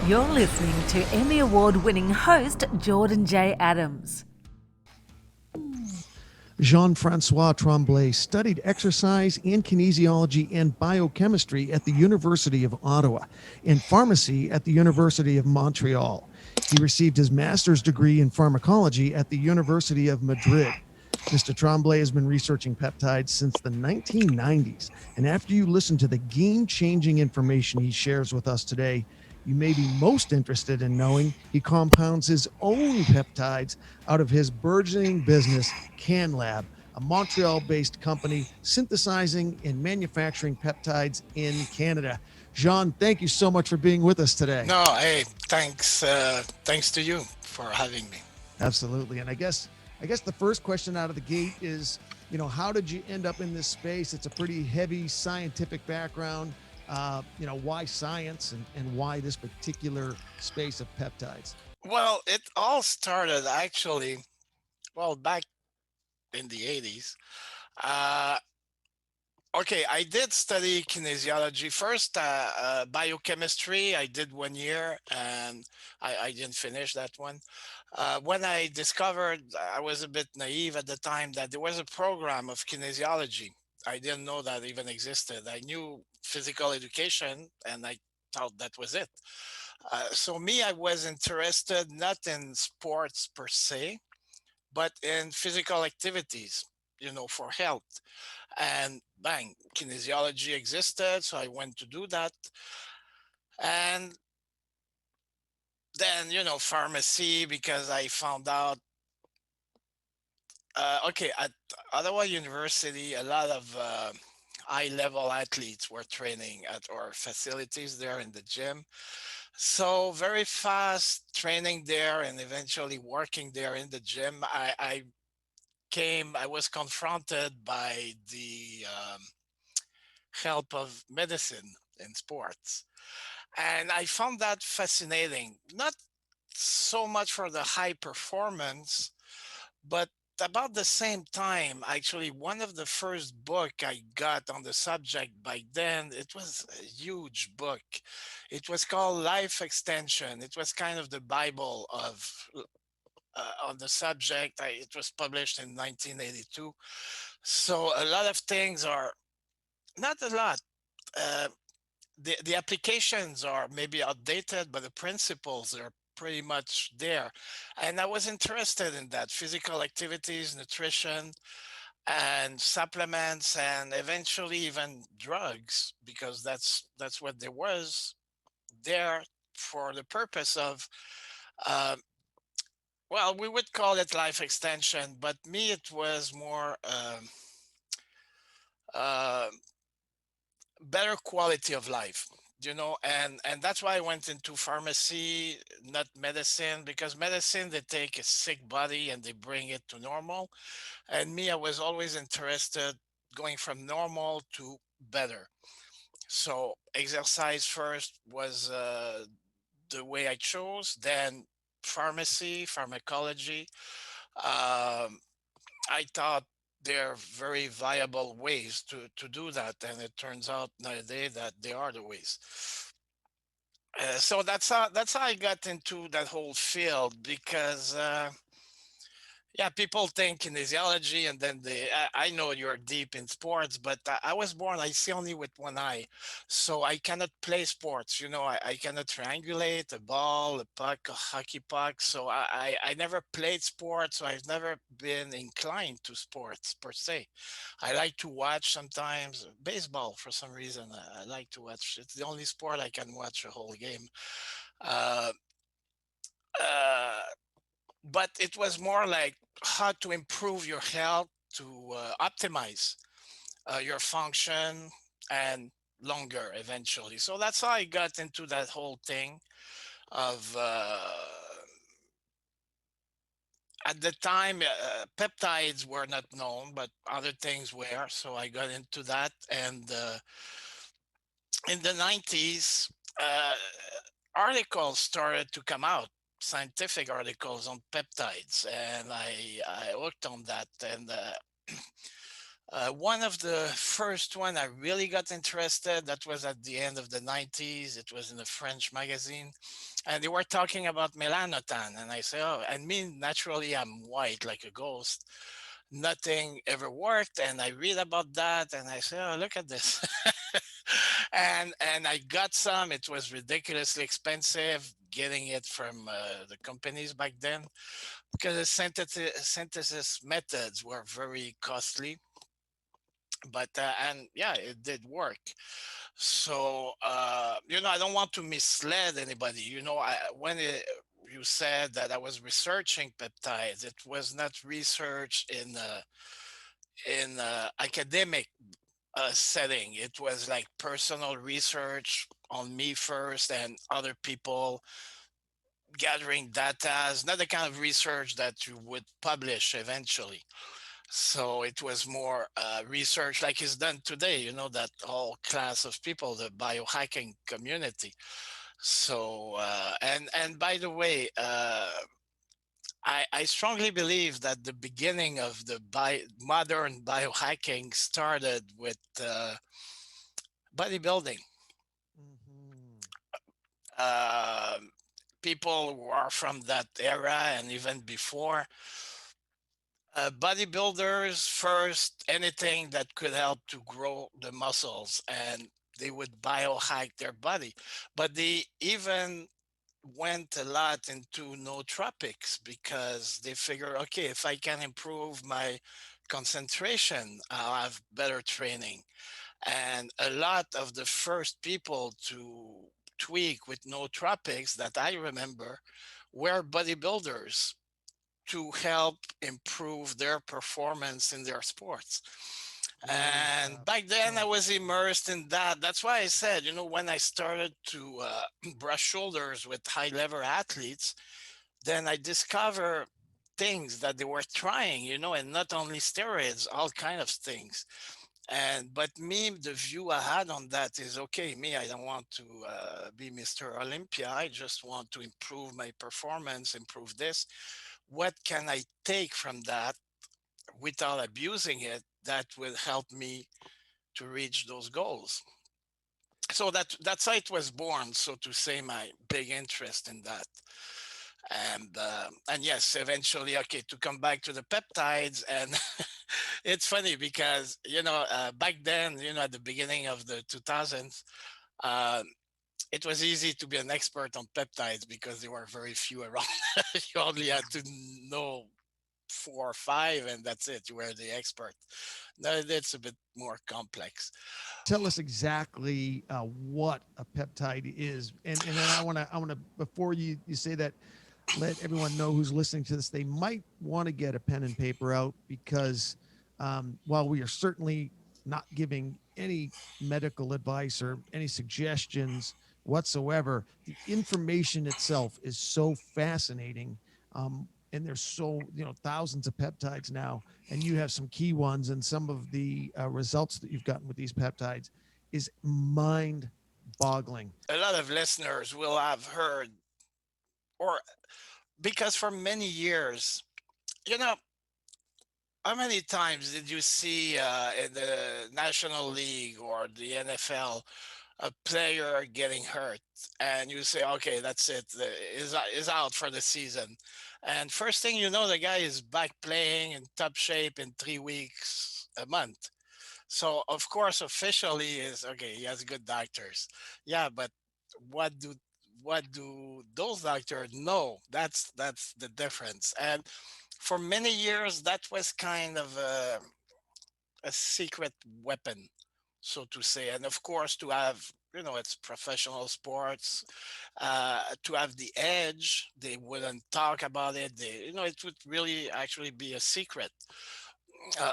You're listening to Emmy Award-winning host Jordan J. Adams. Jean-Francois Tremblay studied exercise and kinesiology and biochemistry at the University of Ottawa and pharmacy at the University of Montreal. He received his master's degree in pharmacology at the University of Madrid. Mr. Tremblay has been researching peptides since the 1990s, and after you listen to the game-changing information he shares with us today, you may be most interested in knowing he compounds his own peptides out of his burgeoning business, CanLab, a Montreal-based company synthesizing and manufacturing peptides in Canada. Jean, thank you so much for being with us today. No, hey, thanks to you for having me. Absolutely. And I guess the first question out of the gate is, how did you end up in this space? It's a pretty heavy scientific background. Why science and why this particular space of peptides? Well, it all started actually, back in the 80s. Okay, I did study kinesiology first, biochemistry. I did 1 year and I didn't finish that one. When I discovered, I was a bit naive at the time, that there was a program of kinesiology. I didn't know that even existed. I knew physical education and I thought that was it. So me, I was interested not in sports per se, but in physical activities, for health. And bang, kinesiology existed, so I went to do that. And then, pharmacy, because I found out, okay, at Ottawa University, a lot of high-level athletes were training at our facilities there in the gym. So very fast training there and eventually working there in the gym, I was confronted by the help of medicine in sports. And I found that fascinating, not so much for the high performance, but about the same time, actually, one of the first book I got on the subject by then, it was a huge book. It was called Life Extension. It was kind of the Bible of on the subject. It was published in 1982. So a lot of things are, not a lot. Uh, the applications are maybe outdated, but the principles are pretty much there. And I was interested in that: physical activities, nutrition, and supplements, and eventually even drugs, because that's what there was there for the purpose of, uh, we would call it life extension, but me, it was more uh, better quality of life, and that's why I went into pharmacy, not medicine, because medicine, they take a sick body and they bring it to normal. And me, I was always interested going from normal to better. So exercise first was the way I chose, then pharmacy, pharmacology. um, I thought they're very viable ways to do that, and it turns out nowadays that they are the ways. So that's how I got into that whole field, because yeah, people think kinesiology, and then I know you're deep in sports, but I was born, I see only with one eye. So I cannot play sports. I cannot triangulate a ball, a puck, a hockey puck. So I never played sports. So I've never been inclined to sports per se. I like to watch sometimes baseball for some reason. I like to watch. It's the only sport I can watch a whole game. Uh, uh, but it was more like how to improve your health, to optimize your function, and longer eventually. So that's how I got into that whole thing of, at the time, peptides were not known, but other things were. So I got into that. And in the 90s, uh, articles started to come out, scientific articles on peptides, and I hooked on that. And One of the first one I really got interested, that was at the end of the 90s. It was in a French magazine, and they were talking about melanotan. And I say, oh, and me, naturally, I'm white like a ghost. Nothing ever worked. And I read about that, and I say, oh, look at this. And I got some. It was ridiculously expensive getting it from the companies back then because the synthesis methods were very costly, but and yeah, it did work. So I don't want to mislead anybody. You said that I was researching peptides, it was not research in academic setting. It was like personal research on me first and other people, gathering data. It's not the kind of research that you would publish eventually. So it was more research like is done today, that whole class of people, the biohacking community. So, and by the way, I strongly believe that the beginning of the modern biohacking started with bodybuilding. Mhm. Um People who are from that era and even before, bodybuilders first, anything that could help to grow the muscles, and they would biohack their body. But they even went a lot into nootropics because they figure, okay, if I can improve my concentration, I'll have better training. And a lot of the first people to tweak with nootropics that I remember were bodybuilders to help improve their performance in their sports. Really, And back then I huh. was immersed in that. That's why I said, when I started to brush shoulders with high level athletes, then I discover things that they were trying, and not only steroids, all kind of things. And but me, the view I had on that is, okay, me, I don't want to be Mr. Olympia. I just want to improve my performance, improve this. What can I take from that without abusing it that will help me to reach those goals? So that's how it was born, so to say, my big interest in that. And yes, eventually, okay, to come back to the peptides. And it's funny because back then, at the beginning of the 2000s, uh, it was easy to be an expert on peptides because there were very few around. You only had to know four or five, and that's it. You were the expert. Now it's a bit more complex. Tell us exactly what a peptide is, and then I want to before you say that, let everyone know who's listening to this, they might want to get a pen and paper out because while we are certainly not giving any medical advice or any suggestions whatsoever, the information itself is so fascinating. And there's thousands of peptides now, and you have some key ones, and some of the results that you've gotten with these peptides is mind boggling. A lot of listeners will have heard, or because for many years, you know, how many times did you see in the National League or the NFL a player getting hurt, and you say, okay, that's it, is out for the season, and first thing you know, the guy is back playing in top shape in 3 weeks, a month. So of course, officially is okay. He has good doctors, yeah, but what do what do those doctors know? That's the difference. And for many years, that was kind of a secret weapon, so to say. And of course, to have, it's professional sports, to have the edge, they wouldn't talk about it. It would really actually be a secret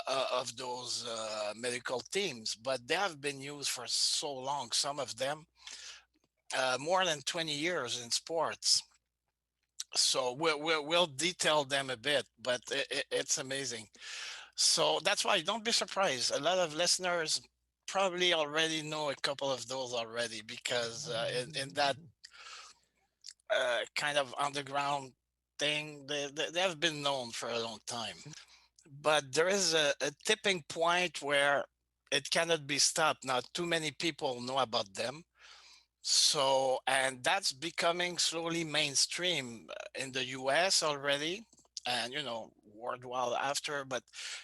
of those medical teams, but they have been used for so long, some of them more than 20 years in sports. So we'll detail them a bit, but it's amazing. So that's why don't be surprised. A lot of listeners probably already know a couple of those already because in that kind of underground thing, they have been known for a long time. but there is a tipping point where it cannot be stopped. Now, too many people know about them. So, and that's becoming slowly mainstream in the US already, and worldwide after, but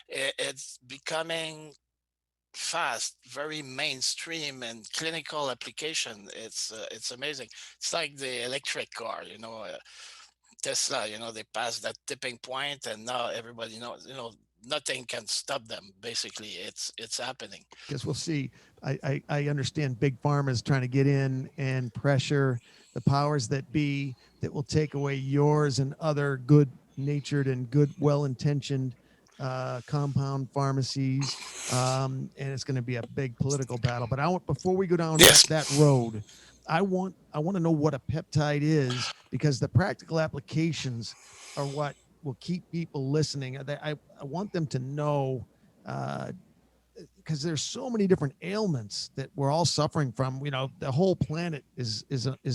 it's becoming fast, very mainstream and clinical application. It's amazing. It's like the electric car, Tesla, they passed that tipping point and now everybody knows, nothing can stop them. Basically, it's happening. Guess we'll see. I understand big pharma is trying to get in and pressure the powers that be that will take away yours and other good natured and good, well intentioned compound pharmacies. And it's going to be a big political battle. But I want, before we go down Yes. that road, I want to know what a peptide is, because the practical applications are what will keep people listening. I want them to know, uh, because there's so many different ailments that we're all suffering from. The whole planet is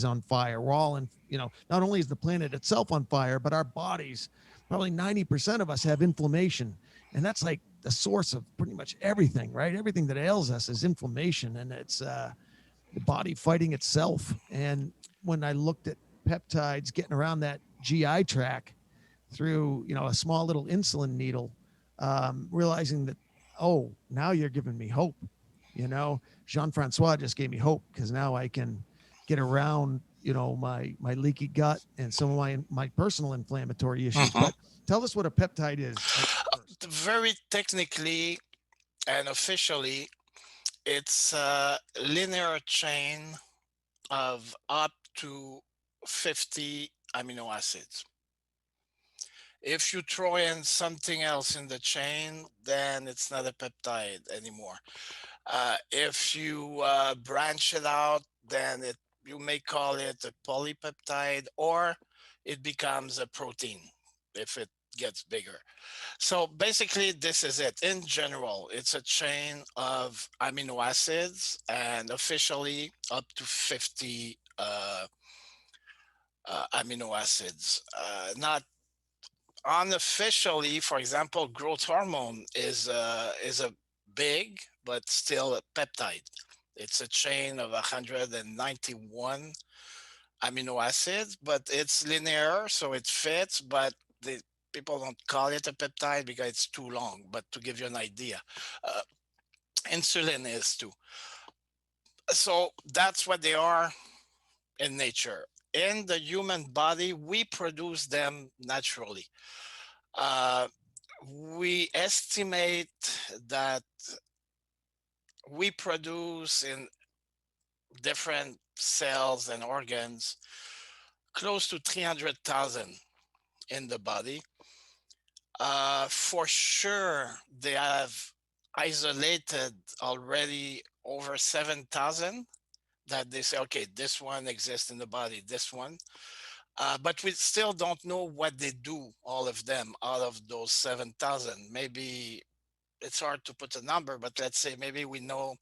on fire. We're all in. Not only is the planet itself on fire, but our bodies, probably 90% of us have inflammation, and that's like the source of pretty much everything, right? Everything that ails us is inflammation, and it's the body fighting itself. And when I looked at peptides getting around that GI tract through a small little insulin needle, realizing that, oh, now you're giving me hope. Jean-Francois just gave me hope, because now I can get around my leaky gut and some of my personal inflammatory issues. Mhm. But tell us what a peptide is first. Very technically and officially, it's a linear chain of up to 50 amino acids. If you throw in something else in the chain, then it's not a peptide anymore. If you branch it out, then you may call it a polypeptide, or it becomes a protein if it gets bigger. So basically, this is it. In general, it's a chain of amino acids, and officially up to 50 amino acids. Not unofficially, for example, growth hormone is a big but still a peptide. It's a chain of 191 amino acids, but it's linear, so it fits. But the people don't call it a peptide because it's too long. But to give you an idea, uh, insulin is too. So that's what they are in nature. In the human body, we produce them naturally. Uh, we estimate that we produce in different cells and organs close to 300,000 in the body. For sure, they have isolated already over 7,000 that they say, okay, this one exists in the body, this one. But we still don't know what they do, all of them, out of those 7,000. Maybe it's hard to put a number, but let's say maybe we know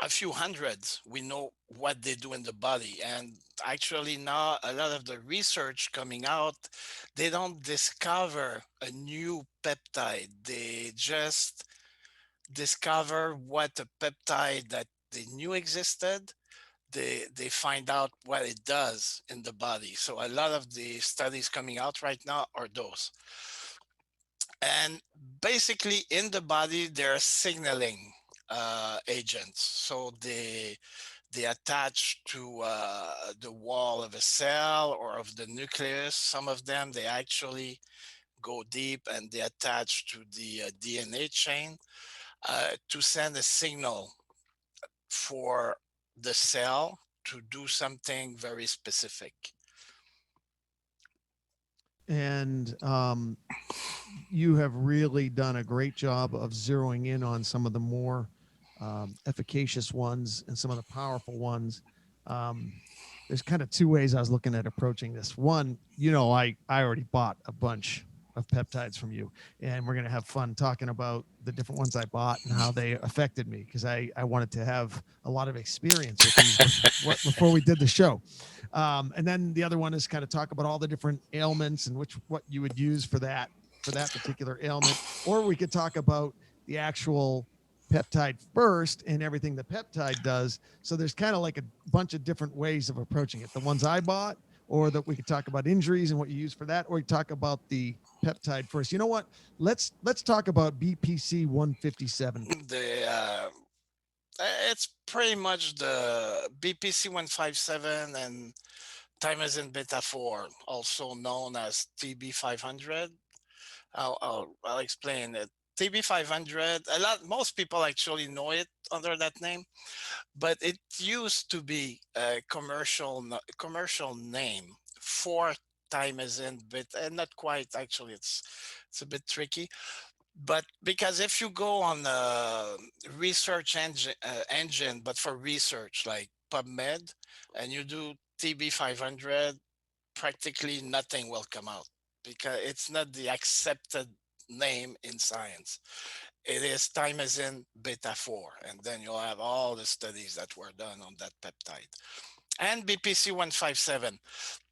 a few hundreds. We know what they do in the body. And actually, now a lot of the research coming out, they don't discover a new peptide. They just discover what a peptide that they knew existed. They find out what it does in the body. So a lot of the studies coming out right now are those. And basically, in the body, there are signaling agents. So they attach to the wall of a cell or of the nucleus. Some of them, they actually go deep and they attach to the DNA chain to send a signal for the cell to do something very specific. And you have really done a great job of zeroing in on some of the more efficacious ones and some of the powerful ones. Um, there's kind of two ways I was looking at approaching this. One, I already bought a bunch of peptides from you, and we're going to have fun talking about the different ones I bought and how they affected me, because I wanted to have a lot of experience with these before we did the show. And then the other one is kind of talk about all the different ailments and what you would use for that particular ailment, or we could talk about the actual peptide first and everything the peptide does. So there's kind of like a bunch of different ways of approaching it. The ones I bought, or that we could talk about injuries and what you use for that, or we talk about the peptide first. You know what? Let's talk about BPC 157. The it's pretty much the BPC 157 and thymosin beta 4, also known as TB 500. I'll explain it. TB 500, most people actually know it under that name, but it used to be a commercial name for thymosin beta, and not quite actually. It's a bit tricky, but because if you go on a research engine, but for research like PubMed, and you do TB 500, practically nothing will come out because it's not the accepted name in science. It is thymosin beta 4, and then you'll have all the studies that were done on that peptide and BPC 157.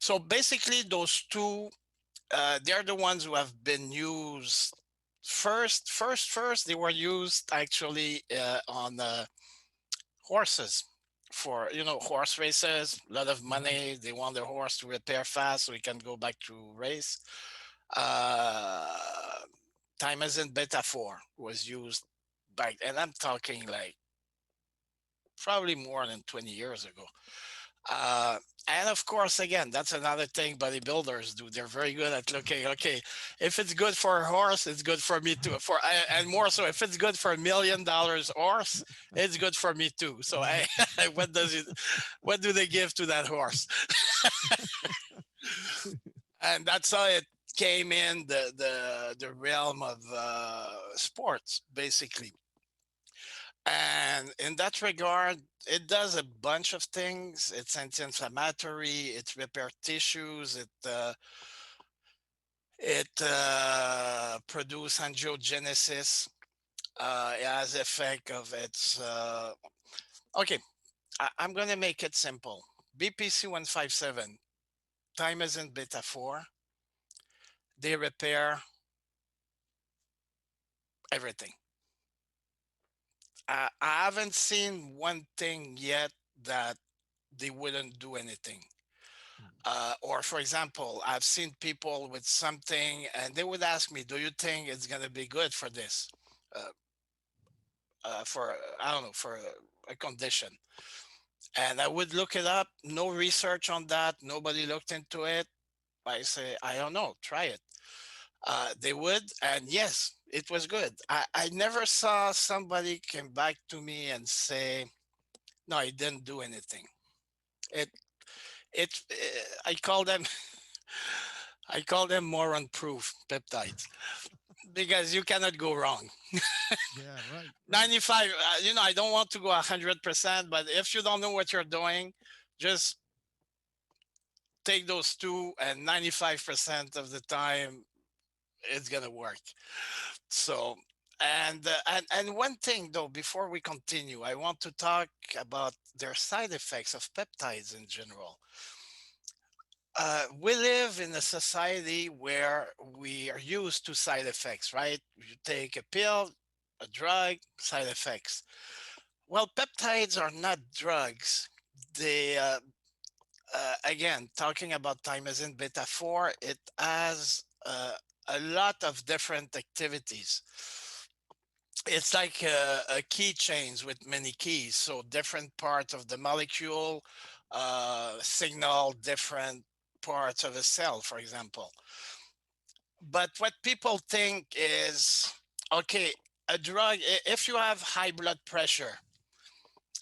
So basically, those two, they're the ones who have been used first. They were used actually on horses for, horse races. A lot of money. They want their horse to repair fast so he can go back to race. uh Thymosin beta 4 was used back, and I'm talking like probably more than 20 years ago. uh and of course, again, that's another thing bodybuilders do. They're very good at looking, okay, if it's good for a horse, it's good for me too. And more so, if it's good for $1 million horse, it's good for me too. So what does it what do they give to that horse? And that's how it came in the realm of sports, basically. And in that regard, it does a bunch of things. It's anti-inflammatory. It repair tissues. It produce angiogenesis. It has effect of its. Okay, I'm gonna make it simple. BPC 157, thymosin beta 4. They repair everything. I haven't seen one thing yet that they wouldn't do anything. Or, for example, I've seen people with something and they would ask me, do you think it's going to be good for this? Uh, I don't know, for a condition. And I would look it up. No research on that. Nobody looked into it. I say, I don't know, try it. They would. And yes, it was good. I never saw somebody came back to me and say, no, it didn't do anything. It I call them I call them moron proof peptides because you cannot go wrong. Yeah, right, right. 95, I don't want to go 100%, but if you don't know what you're doing, just take those two, and 95% of the time it's gonna work. So, and one thing though, before we continue, I want to talk about their side effects of peptides in general. We live in a society where we are used to side effects, right? You take a pill, a drug, side effects. Well, peptides are not drugs. They, again, talking about thymosin beta 4, it has a lot of different activities. It's like a keychains with many keys. So different parts of the molecule signal different parts of a cell, for example. But what people think is, okay, a drug, if you have high blood pressure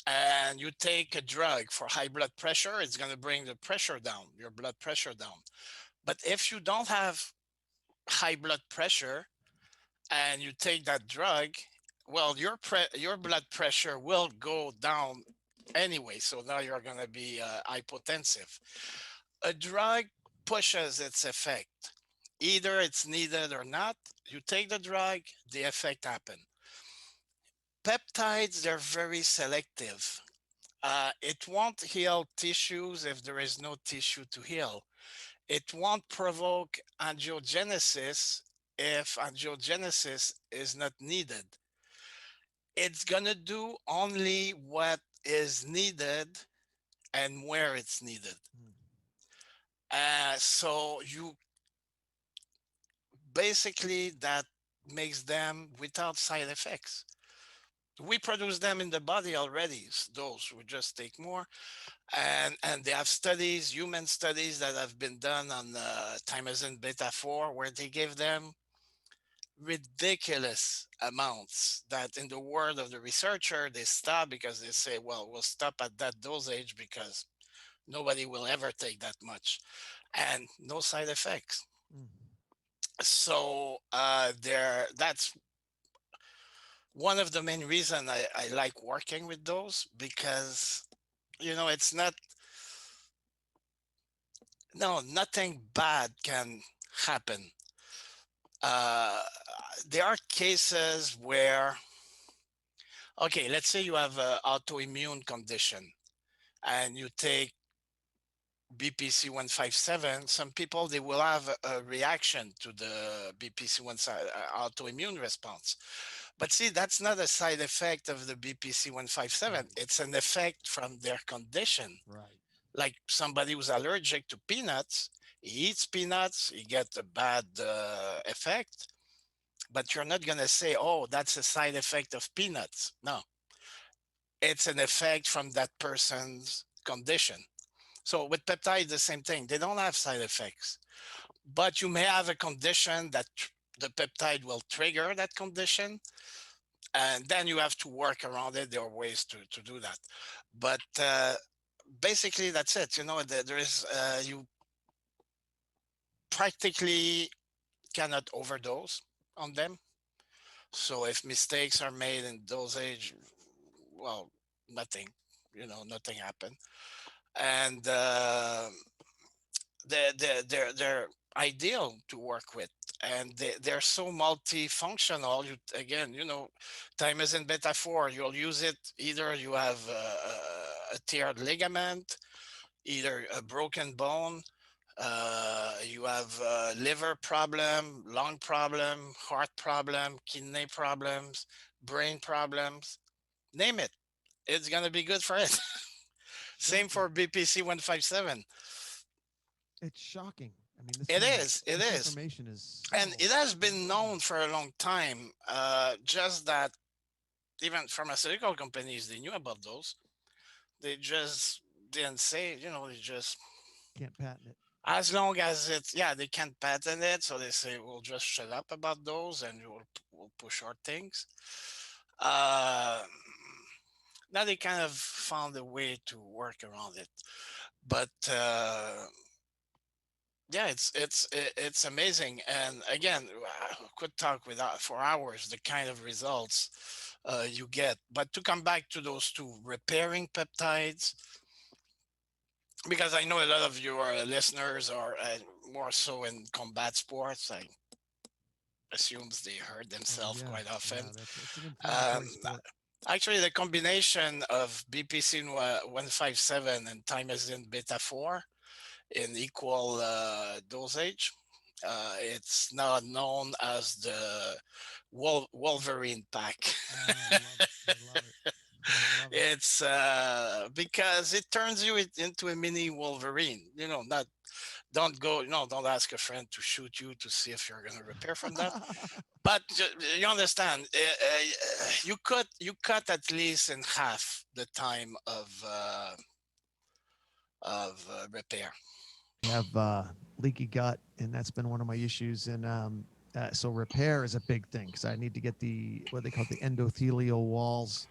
and you take a drug for high blood pressure, it's going to bring the pressure down, your blood pressure down. But if you don't have high blood pressure and you take that drug, well, your blood pressure will go down anyway. So now you're going to be hypotensive. A drug pushes its effect. Either it's needed or not. You take the drug, the effect happen. Peptides, they're very selective. It won't heal tissues if there is no tissue to heal. It won't provoke angiogenesis if angiogenesis is not needed. It's gonna do only what is needed and where it's needed. Mm. So you basically that makes them without side effects. We produce them in the body already. Those we just take more, and they have studies, human studies that have been done on thymosin beta 4, where they give them ridiculous amounts that in the word of the researcher they stop because they say, well, we'll stop at that dosage because nobody will ever take that much, and no side effects. Mm. So that's one of the main reason I like working with those, because it's not, no, nothing bad can happen. uh there are cases where, okay, let's say you have an autoimmune condition and you take BPC 157. Some people, they will have a reaction to the BPC autoimmune response. But see, that's not a side effect of the BPC 157. Right. It's an effect from their condition. Right. Like somebody who's allergic to peanuts, he eats peanuts, he gets a bad effect. But you're not going to say, oh, that's a side effect of peanuts. No, it's an effect from that person's condition. So with peptides, the same thing. They don't have side effects, but you may have a condition that the peptide will trigger that condition, and then you have to work around it. There are ways to do that, but basically that's it. There is you practically cannot overdose on them. So if mistakes are made in dosage, well, nothing, nothing happened, and they're ideal to work with, and they're so multifunctional. Again, thymosin beta 4, you'll use it either you have a teared ligament, either a broken bone, you have liver problem, lung problem, heart problem, kidney problems, brain problems, name it, it's going to be good for it. Same Shocking. for BPC 157. It's shocking. I mean, It is. It this is. information is And so it has been important. known for a long time. Just that even pharmaceutical companies, they knew about those. They just didn't say, they just, Can't patent it. as long as it's, yeah, they can't patent it. So they say, we'll just shut up about those and we'll push our things. Uh, Now they kind of found a way to work around it. But yeah, it's amazing. And again, I could talk without for hours the kind of results you get. But to come back to those two, repairing peptides, because I know a lot of your listeners are more so in combat sports. I assumes they hurt Oh themselves yeah, quite often. yeah. That's it's an Um, inflammatory sport. Actually, the combination of BPC 157 and thymosin beta 4 in equal dosage, it's now known as the Wolverine pack. I love it. I love it. I love it. It's because it turns you into a mini Wolverine. Not don't go. No, don't ask a friend to shoot you to see if you're going to repair from that. But you understand, you cut at least in half the time of repair. I have leaky gut, and that's been one of my issues. And so repair is a big thing because I need to get the what they call the endothelial walls,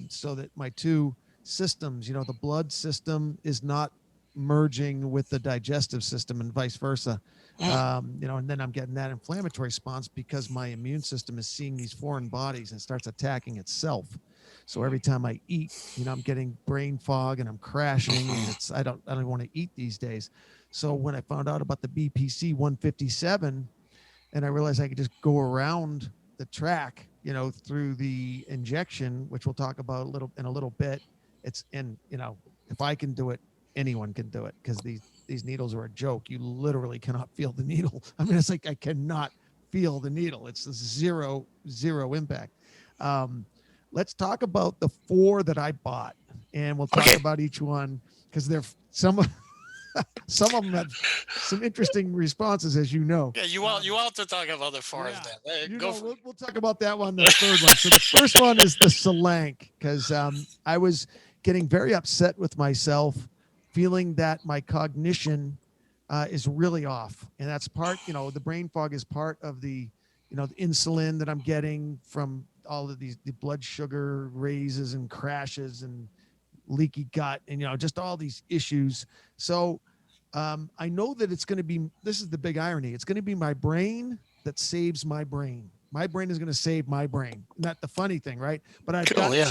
so that my two systems, the blood system is not merging with the digestive system and vice versa. And then I'm getting that inflammatory response because my immune system is seeing these foreign bodies and starts attacking itself. So every time I eat, I'm getting brain fog and I'm crashing, and I don't want to eat these days. So when I found out about the BPC 157, and I realized I could just go around the track, through the injection, which we'll talk about a little bit. It's in, if I can do it, anyone can do it, because these needles are a joke. You literally cannot feel the needle. I mean, it's like I cannot feel the needle. It's zero impact. Um, let's talk about the four that I bought, and we'll talk Okay. about each one, because they're some of them have some interesting responses, as you know. Yeah, you want to talk about the forest Yeah, then? Go for it. we'll talk about that one, the third one. So the first one is the selank, because I was getting very upset with myself, feeling that my cognition is really off, and that's part. The brain fog is part of the insulin that I'm getting from all of the blood sugar raises and crashes and leaky gut, and just all these issues. So I know that it's going to be, this is the big irony, it's going to be my brain that saves my brain. My brain is going to save my brain. Not the funny thing, right? But Cool, yeah.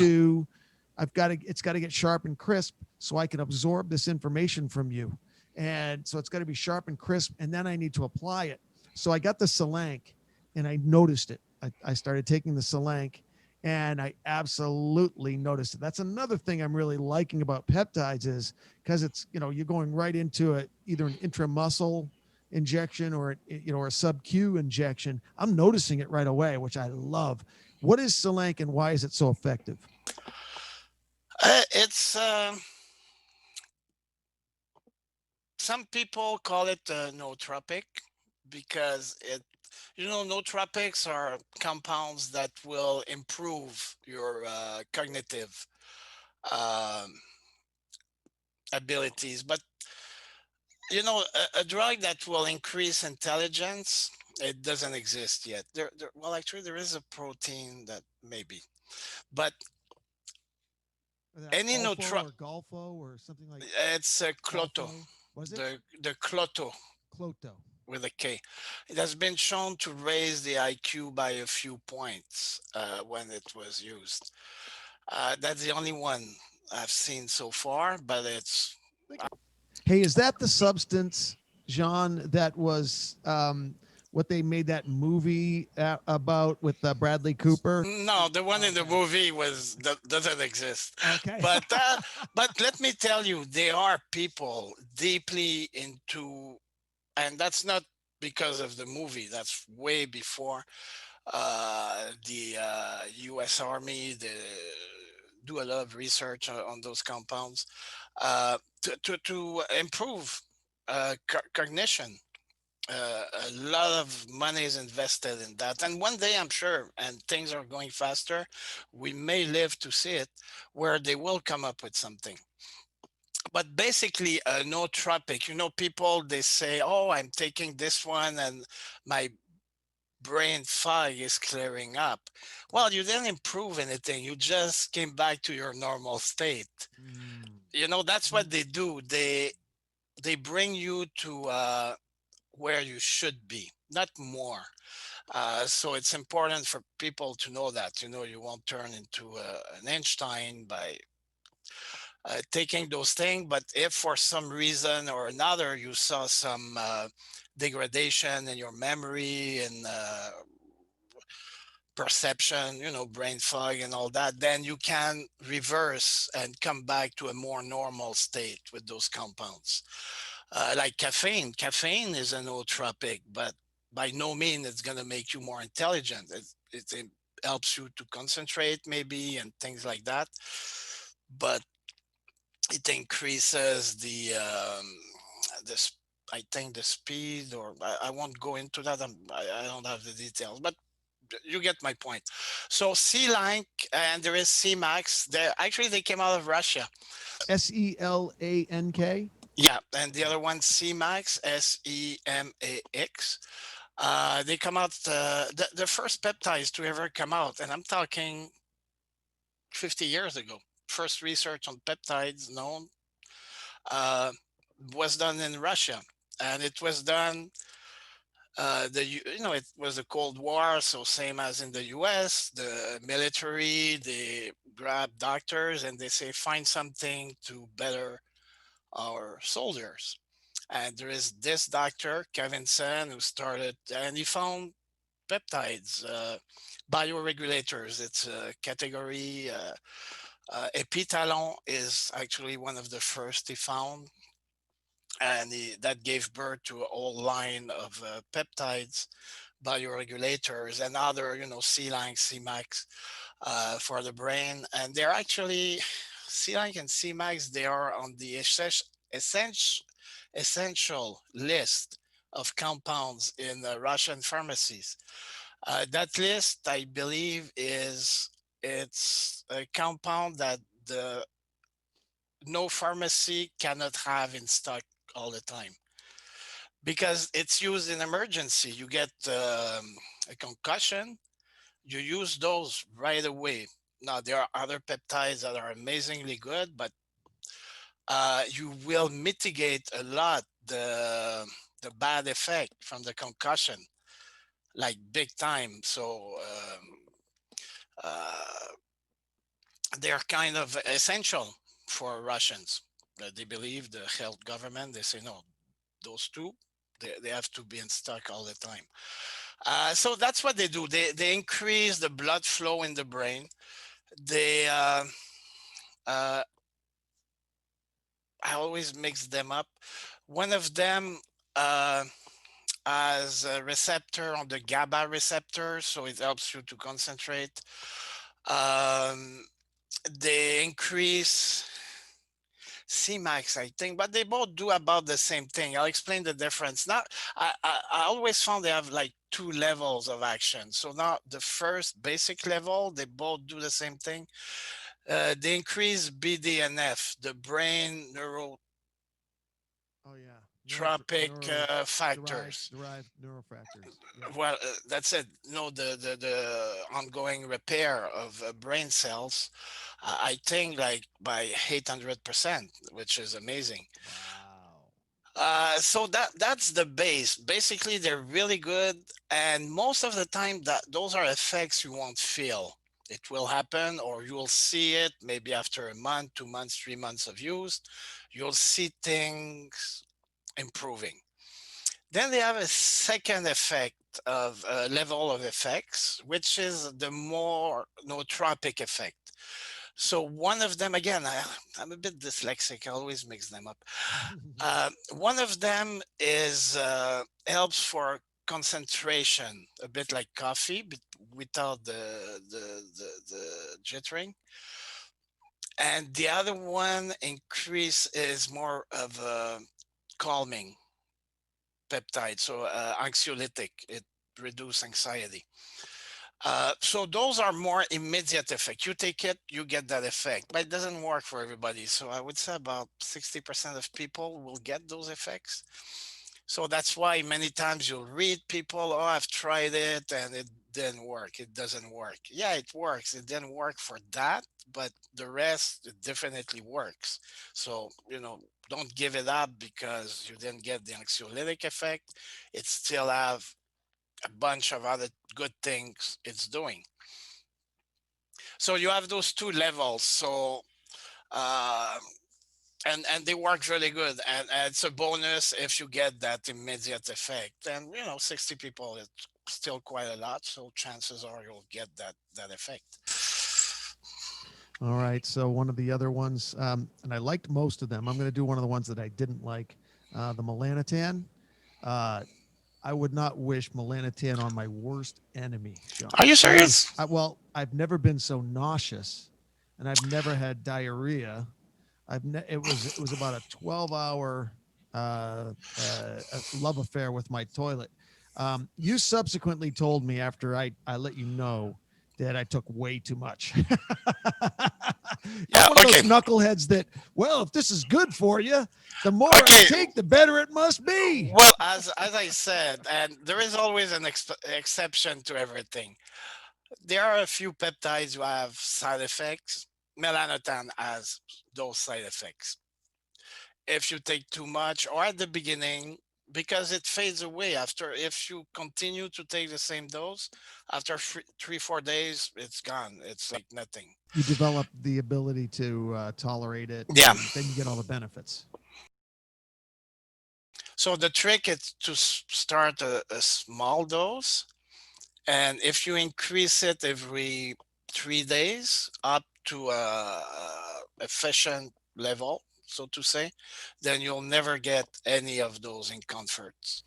it's got to get sharp and crisp so I can absorb this information from you. And so it's got to be sharp and crisp, and then I need to apply it. So I got the selank, and I noticed it. I started taking the selank, and I absolutely noticed it. That's another thing I'm really liking about peptides, is because it's, you're going right into either an intramuscle injection or or a sub-Q injection. I'm noticing it right away, which I love. What is selank, and why is it so effective? It's some people call it nootropic because nootropics are compounds that will improve your cognitive um, abilities. But a drug that will increase intelligence, it doesn't exist yet. Well, actually, there is a protein that maybe, but any Alpha nootropic, or Golfo or something like it's a cloto, Golfo? Was it the cloto Cloto? with a K. It has been shown to raise the IQ by a few points when it was used. That's the only one I've seen so far, but it's Hey, is that the substance, Jean, that was what they made that movie about with Bradley Cooper? no, the one in the Okay. movie doesn't exist. Okay. But let me tell you, there are people deeply into, and that's not because of the movie. That's way before the U.S. Army. They do a lot of research on those compounds to improve cognition. A lot of money is invested in that, and one day I'm sure, and things are going faster, we may live to see it, where they will come up with something. But basically, nootropic, people, they say, oh, I'm taking this one and my brain fog is clearing up. Well, you didn't improve anything, you just came back to your normal state. Mm. That's what they do. They bring you to where you should be, not more. So it's important for people to know that, you won't turn into an Einstein by taking those things. But if for some reason or another you saw some degradation in your memory and perception, brain fog and all that, then you can reverse and come back to a more normal state with those compounds. Like caffeine. Caffeine is a nootropic, but by no means it's going to make you more intelligent. It helps you to concentrate maybe and things like that. But it increases I think the speed, or I won't go into that. I don't have the details, but you get my point. So selank, and there is semax. They came out of Russia. Selank. Yeah, and the other one semax, Semax. They come out the first peptides to ever come out, and I'm talking 50 years ago. First research on peptides known uh, was done in Russia, and it was done It was a Cold War, so same as in the U.S., the military they grab doctors and they say find something to better our soldiers. And there is this doctor Kevinson who started, and he found peptides, bioregulators. It's a category. Epitalon is actually one of the first he found, and that gave birth to a whole line of peptides, bioregulators, and other, selank, semax for the brain. And they're actually selank and semax. They are on the essential essential list of compounds in Russian pharmacies. That list, I believe, it's a compound that the no pharmacy cannot have in stock all the time because it's used in emergency. You get a concussion, you use those right away. Now there are other peptides that are amazingly good, but you will mitigate a lot the bad effect from the concussion, like big time. So uh, they're kind of essential for Russians. They believe the health government. They say no, those two, they have to be in stock all the time. So that's what they do. They increase the blood flow in the brain. They uh, I always mix them up. One of them uh, has a receptor on the GABA receptor, so it helps you to concentrate. Um, they increase Cmax, I think, but they both do about the same thing. I'll explain the difference. Now, I always found they have like two levels of action. So now the first basic level, they both do the same thing. They increase BDNF, the brain Oh yeah, neurotropic neuro factors. derived neurofactors. Yeah. Well, that's it. No, the ongoing repair of brain cells, I think like by 800%, which is amazing. Wow. So that's the base. Basically, they're really good, and most of the time, that those are effects you won't feel. It will happen, or you'll see it maybe after a month, 2 months, 3 months of use. You'll see things improving. Then they have a second effect of level of effects, which is the more nootropic effect. So one of them, again, I'm a bit dyslexic. I always mix them up. One of them is helps for concentration, a bit like coffee, but without the jittering. And the other one increase is more of a calming peptide, so anxiolytic. It reduce anxiety. So those are more immediate effect. You take it, you get that effect, but it doesn't work for everybody. So I would say about 60% of people will get those effects. So that's why many times you'll read people, oh, I've tried it and it didn't work. It doesn't work. Yeah, it works. It didn't work for that, but the rest, it definitely works. So, don't give it up because you didn't get the anxiolytic effect. It still have a bunch of other good things it's doing. So you have those two levels. So uh, and they work really good. And it's a bonus if you get that immediate effect. And 60 people is still quite a lot. So chances are you'll get that effect. All right. So one of the other ones, and I liked most of them. I'm going to do one of the ones that I didn't like, the melanotan. Uh, I would not wish melanotan on my worst enemy, Sean. Are you serious? I've never been so nauseous, and I've never had diarrhea. It was about a 12-hour love affair with my toilet. You subsequently told me after I let you know that I took way too much. Yeah. I'm one of Okay. those knuckleheads that, well, if this is good for you, the more Okay. I take, the better it must be. Well, as I said, and there is always an exception to everything. There are a few peptides who have side effects. Melanotan has those side effects. If you take too much or at the beginning, because it fades away after. If you continue to take the same dose, after 3 4 days it's gone, it's like nothing. You develop the ability to tolerate it, Yeah. and then you get all the benefits. So the trick is to start a small dose, and if you increase it every 3 days up to a efficient level, so to say, then you'll never get any of those inconforts.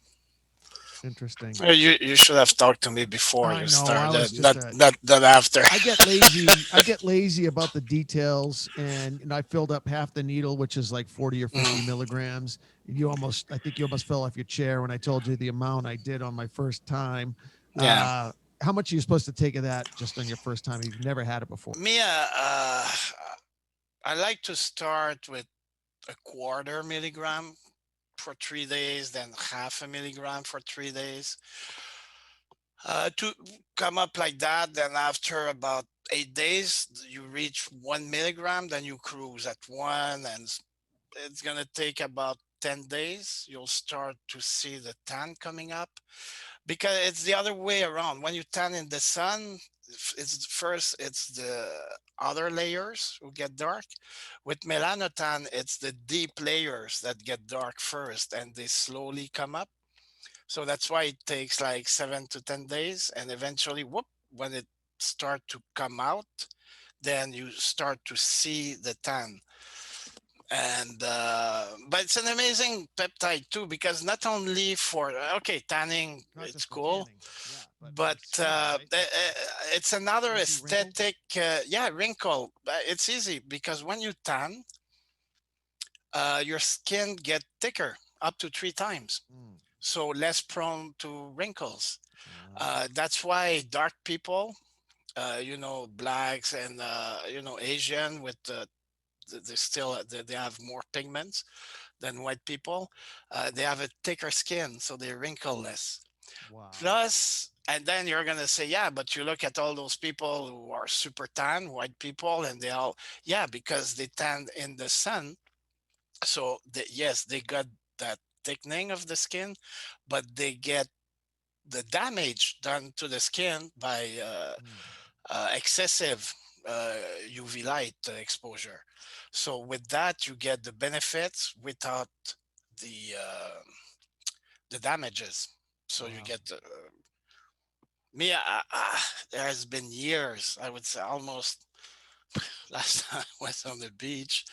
Interesting. You should have talked to me before I you know. I was started, just not after. I get lazy. I get lazy about the details, and I filled up half the needle, which is like 40 or 50 Mm, milligrams. I think you almost fell off your chair when I told you the amount I did on my first time. yeah. How much are you supposed to take of that just on your first time? You've never had it before. Me, I like to start with a quarter milligram for 3 days, then half a milligram for 3 days. To come up like that, then after about 8 days, you reach 1 milligram, then you cruise at one, and it's gonna take about 10 days. You'll start to see the tan coming up, because it's the other way around. When you tan in the sun, it's first it's the outer layers who get dark. With melanotan, it's the deep layers that get dark first, and they slowly come up. So that's why it takes like 7 to 10 days, and eventually, whoop, when it start to come out, then you start to see the tan. And but it's an amazing peptide too, because not only for okay, tanning, Not it's just for cool, tanning, yeah, but for but skin, right? Like it's another anti-wrinkle. aesthetic. Yeah, wrinkle. It's easy because when you tan, your skin get thicker up to 3 times, Mm. so less prone to wrinkles. Ah. That's why dark people, blacks and Asian with they have more pigments than white people. They have a thicker skin, so they wrinkle less. Wow. Plus, and then you're gonna say, yeah, but you look at all those people who are super tan, white people, and they all, yeah, because they tan in the sun. So yes, they got that thickening of the skin, but they get the damage done to the skin by Mm. excessive UV light exposure. So with that, you get the benefits without the damages. So you Wow. get me. There has been years. I would say almost last time I was on the beach.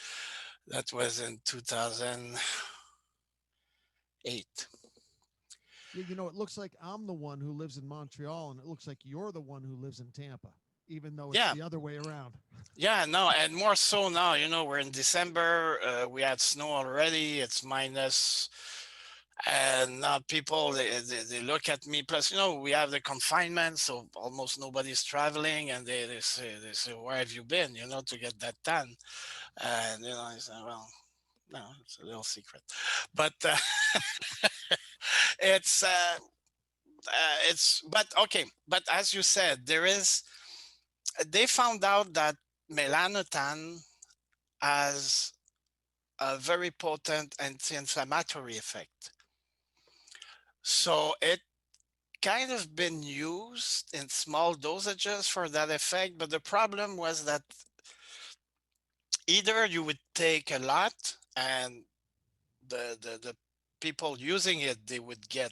That was in 2008. Yeah, it looks like I'm the one who lives in Montreal, and it looks like you're the one who lives in Tampa, even though it's Yeah, the other way around. yeah, no, and more so now. We're in December. We had snow already. It's minus. And now people they look at me. Plus, we have the confinement, so almost nobody's traveling, and they say, where have you been? To get that tan. And I say, well, no, it's a little secret, but it's but okay. But as you said, they found out that melanotan has a very potent anti-inflammatory effect. So it kind of been used in small dosages for that effect, but the problem was that either you would take a lot, and the people using it, they would get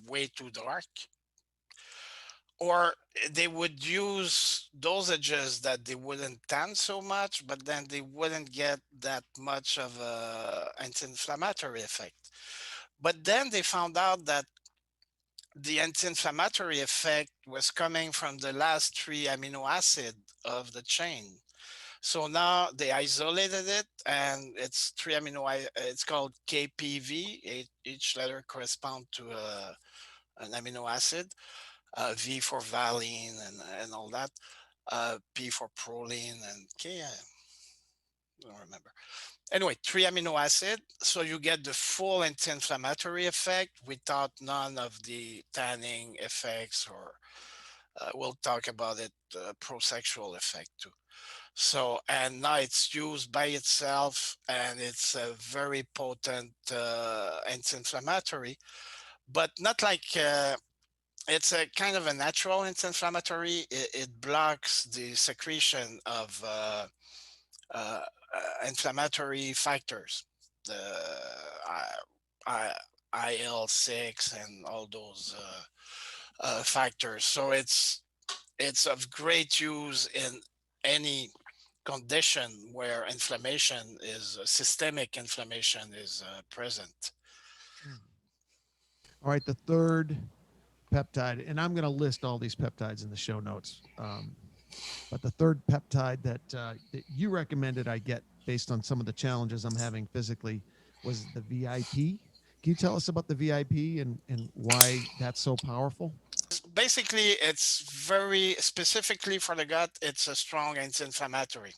way too dark, or they would use dosages that they wouldn't tan so much, but then they wouldn't get that much of a anti-inflammatory effect. But then they found out that the anti-inflammatory effect was coming from the last three amino acid of the chain. So now they isolated it, and it's it's called KPV. Each letter correspond to an amino acid. V for valine and all that. P for proline, and K, I don't remember. Anyway, three amino acid. So you get the full anti-inflammatory effect without none of the tanning effects, or we'll talk about it, pro-sexual effect too. So, and now it's used by itself, and it's a very potent anti-inflammatory, but not like it's a kind of a natural anti-inflammatory. It blocks the secretion of uh, inflammatory factors, the I, IL-6 and all those factors. So it's of great use in any condition where inflammation is systemic inflammation is present. Mm. All right, the third peptide, and I'm going to list all these peptides in the show notes. But the third peptide that you recommended I get based on some of the challenges I'm having physically was the VIP. Can you tell us about the VIP and why that's so powerful? Basically, it's very specifically for the gut. It's a strong anti-inflammatory.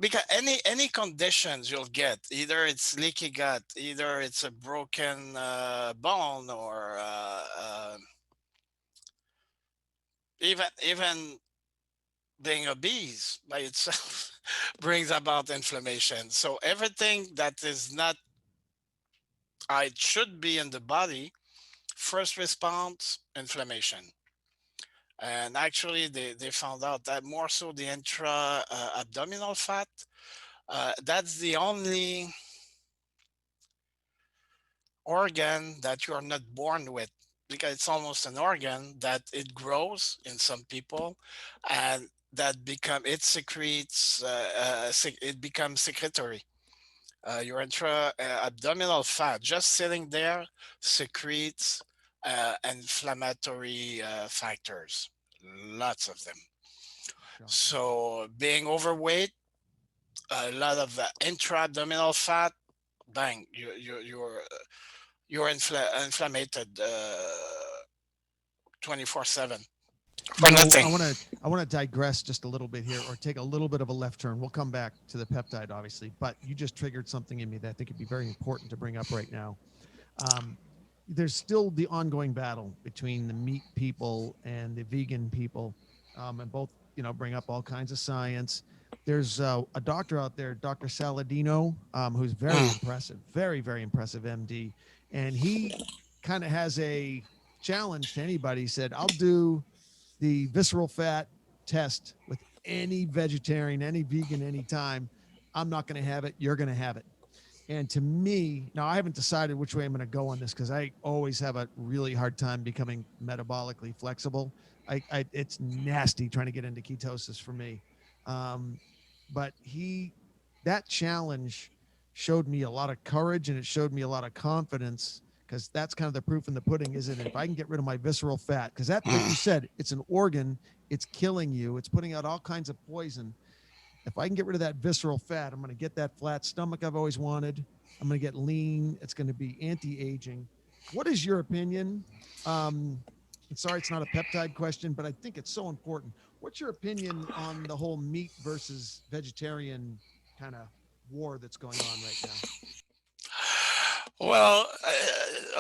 Because any conditions you'll get, either it's leaky gut, either it's a broken bone, or even being obese by itself brings about inflammation. So everything that is not, it should be in the body, first response inflammation. And actually, they found out that more so the intra abdominal fat, that's the only organ that you are not born with, because it's almost an organ that it grows in some people, and that become it secretes it becomes secretory. Your intra abdominal fat just sitting there secretes inflammatory factors, lots of them. Shocking. So being overweight, a lot of intra-abdominal fat, bang, you're inflamed 24/7 You for know, nothing. I want to digress just a little bit here, or take a little bit of a left turn. We'll come back to the peptide, obviously, but you just triggered something in me that I think would be very important to bring up right now. Um, there's still the ongoing battle between the meat people and the vegan people, and both bring up all kinds of science. There's a doctor out there, Dr. Saladino, who's very Mm. impressive, very impressive MD, and he kind of has a challenge to anybody. He said, "I'll do the visceral fat test with any vegetarian, any vegan, anytime. I'm not going to have it. You're going to have it." And to me, now I haven't decided which way I'm going to go on this because I always have a really hard time becoming metabolically flexible. It's nasty trying to get into ketosis for me. Um, but that challenge showed me a lot of courage, and it showed me a lot of confidence, because that's kind of the proof in the pudding, isn't it? If I can get rid of my visceral fat, because that, like you Mm. said, it's an organ, it's killing you, it's putting out all kinds of poison. If I can get rid of that visceral fat, I'm going to get that flat stomach I've always wanted. I'm going to get lean. It's going to be anti-aging. What is your opinion? Um, and sorry, it's not a peptide question, but I think it's so important. What's your opinion on the whole meat versus vegetarian kind of war that's going on right now? Well,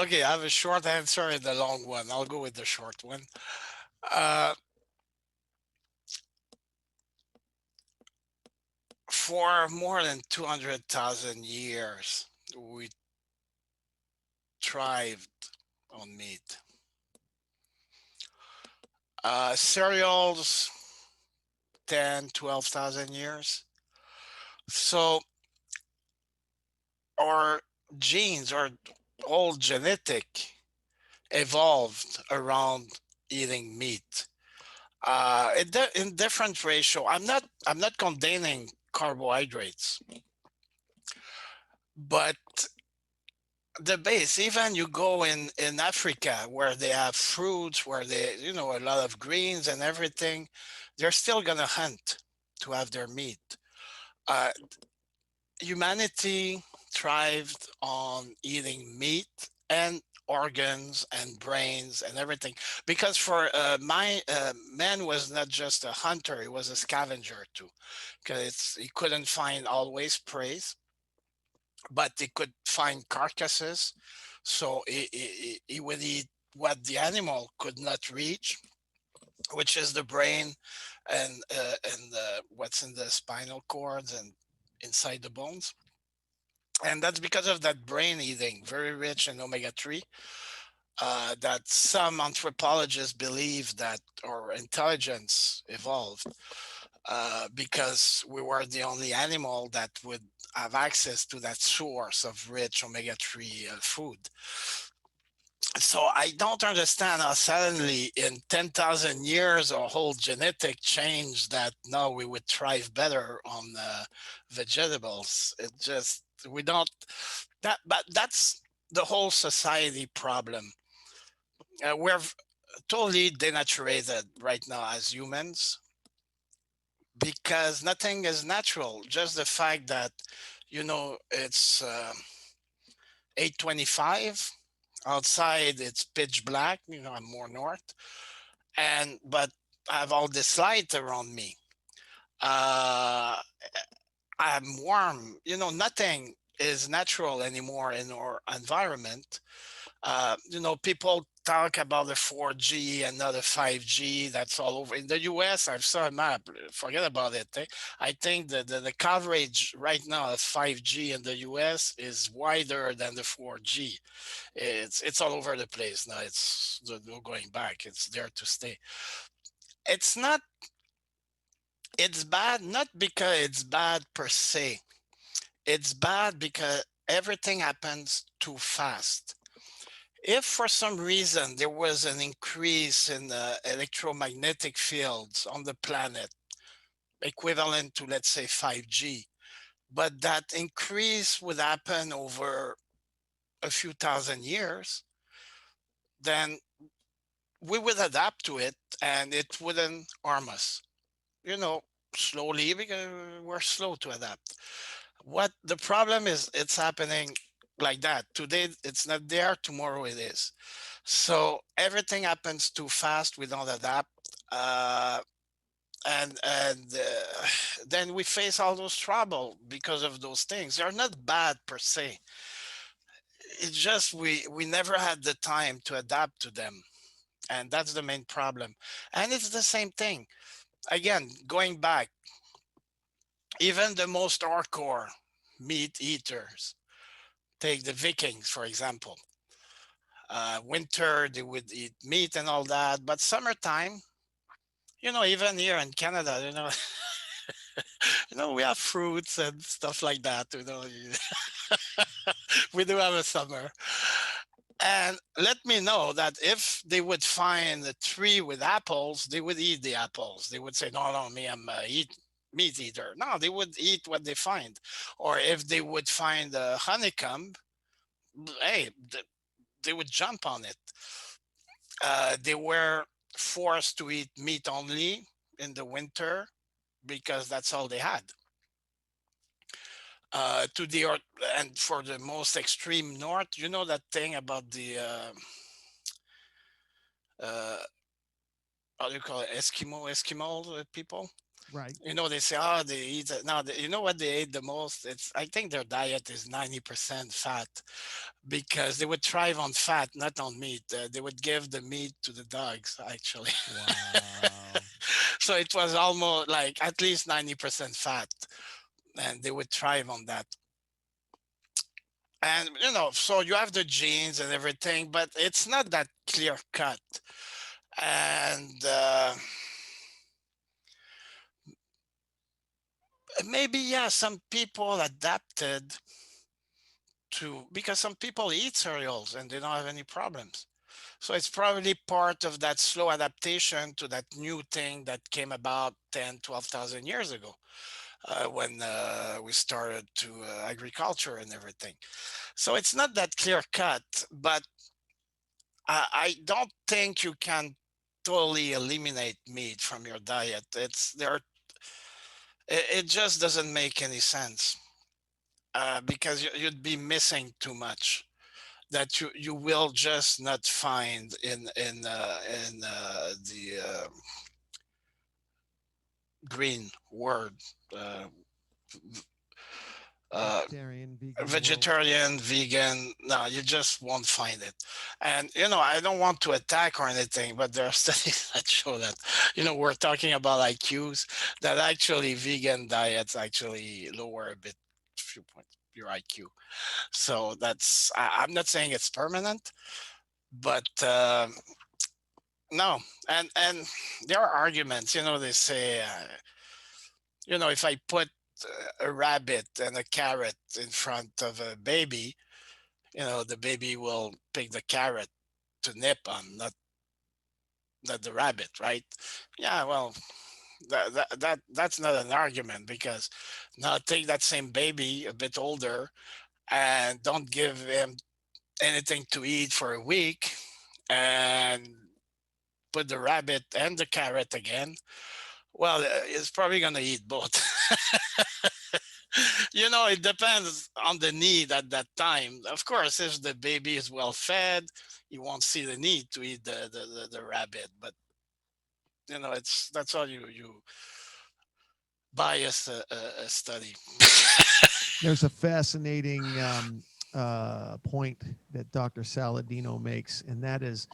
okay, I have a short answer and a long one. I'll go with the short one. Uh, for more than 200,000 years, we thrived on meat. Cereals, 10, 12,000 years. So our genes, our whole genetic evolved around eating meat. In different ratio. I'm not condemning carbohydrates, but the base, even you go in Africa where they have fruits, where they, a lot of greens and everything, they're still gonna hunt to have their meat. Uh, Humanity thrived on eating meat and organs and brains and everything, because for my man was not just a hunter, he was a scavenger too, because he couldn't find always prey, but he could find carcasses. So he would eat what the animal could not reach, which is the brain and what's in the spinal cords and inside the bones. And that's because of that brain eating, very rich in omega-3, that some anthropologists believe that our intelligence evolved because we were the only animal that would have access to that source of rich omega-3 food. So I don't understand how suddenly in 10,000 years a whole genetic change that now we would thrive better on vegetables. It just, we don't, but that's the whole society problem. We're totally denaturated right now as humans because nothing is natural. Just the fact that, it's 8:25 outside, it's pitch black, I'm more north, but I have all this light around me. uh I'm warm. Nothing is natural anymore in our environment. People talk about the 4G and not the 5G. That's all over. In the US, I've saw a map. Forget about it. I think that the coverage right now of 5G in the US is wider than the 4G. It's all over the place now. It's no going back. It's there to stay. It's not. It's bad not because it's bad per se. It's bad because everything happens too fast. If for some reason there was an increase in the electromagnetic fields on the planet, equivalent to, let's say, 5G, but that increase would happen over a few thousand years, then we would adapt to it and it wouldn't harm us, you know, slowly, because we're slow to adapt. What the problem is, it's happening like that. Today it's not there, tomorrow it is. So everything happens too fast. We don't adapt, uh, and then we face all those trouble because of those things. They're not bad per se. It's just we never had the time to adapt to them, and that's the main problem. And it's the same thing again. Going back, even the most hardcore meat eaters, take the Vikings for example. Winter they would eat meat and all that, but summertime, even here in Canada, we have fruits and stuff like that. We do have a summer. And let me know that if they would find a tree with apples, they would eat the apples. They would say, "No, no, me, I'm a meat eater." No, they would eat what they find. Or if they would find a honeycomb, hey, they would jump on it. They were forced to eat meat only in the winter because that's all they had. To the and for the most extreme north, that thing about the uh, how do you call it, Eskimo people. Right. They say, oh, they eat it. No, you know what they ate the most? I think their diet is 90% fat because they would thrive on fat, not on meat. They would give the meat to the dogs, actually. Wow. So it was almost like at least 90% fat, and they would thrive on that. And, so you have the genes and everything, but it's not that clear cut. And maybe, yeah, some people adapted because some people eat cereals and they don't have any problems. So it's probably part of that slow adaptation to that new thing that came about 10, 12,000 years ago, when we started to agriculture and everything. So it's not that clear cut, but I don't think you can totally eliminate meat from your diet. It just doesn't make any sense, because you'd be missing too much that you will just not find in the green world. vegetarian, vegan world. vegetarian, vegan, no, you just won't find it. And, I don't want to attack or anything, but there are studies that show that, we're talking about IQs, that actually vegan diets actually lower a bit, few points, your IQ. So I'm not saying it's permanent, but no. And there are arguments, they say, if I put a rabbit and a carrot in front of a baby, the baby will pick the carrot to nip on, not the rabbit, right? Yeah, well, that's not an argument, because now take that same baby a bit older and don't give him anything to eat for a week, and put the rabbit and the carrot again. Well, it's probably going to eat both. It depends on the need at that time. Of course, if the baby is well fed, you won't see the need to eat the rabbit. But that's all you bias a study. There's a fascinating point that Dr. Saladino makes, and that is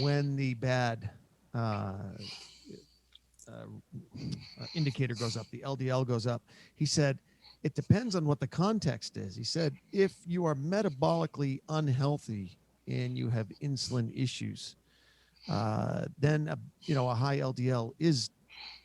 when the bad indicator goes up, the LDL goes up. He said, it depends on what the context is. He said, if you are metabolically unhealthy and you have insulin issues, then a high LDL is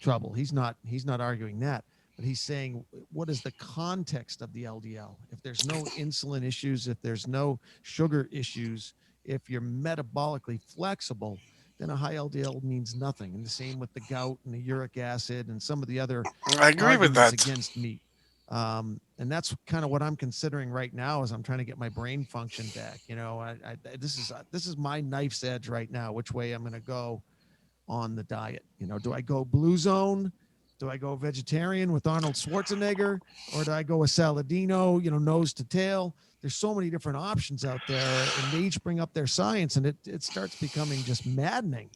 trouble. He's not arguing that, but he's saying, what is the context of the LDL? If there's no insulin issues, if there's no sugar issues, if you're metabolically flexible, then a high LDL means nothing. And the same with the gout and the uric acid and some of the other I agree with arguments that. against meat. And that's kind of what I'm considering right now as I'm trying to get my brain function back. This is my knife's edge right now, which way I'm going to go on the diet. Do I go blue zone? Do I go vegetarian with Arnold Schwarzenegger, or do I go a Saladino, nose to tail? There's so many different options out there, and they each bring up their science, and it starts becoming just maddening.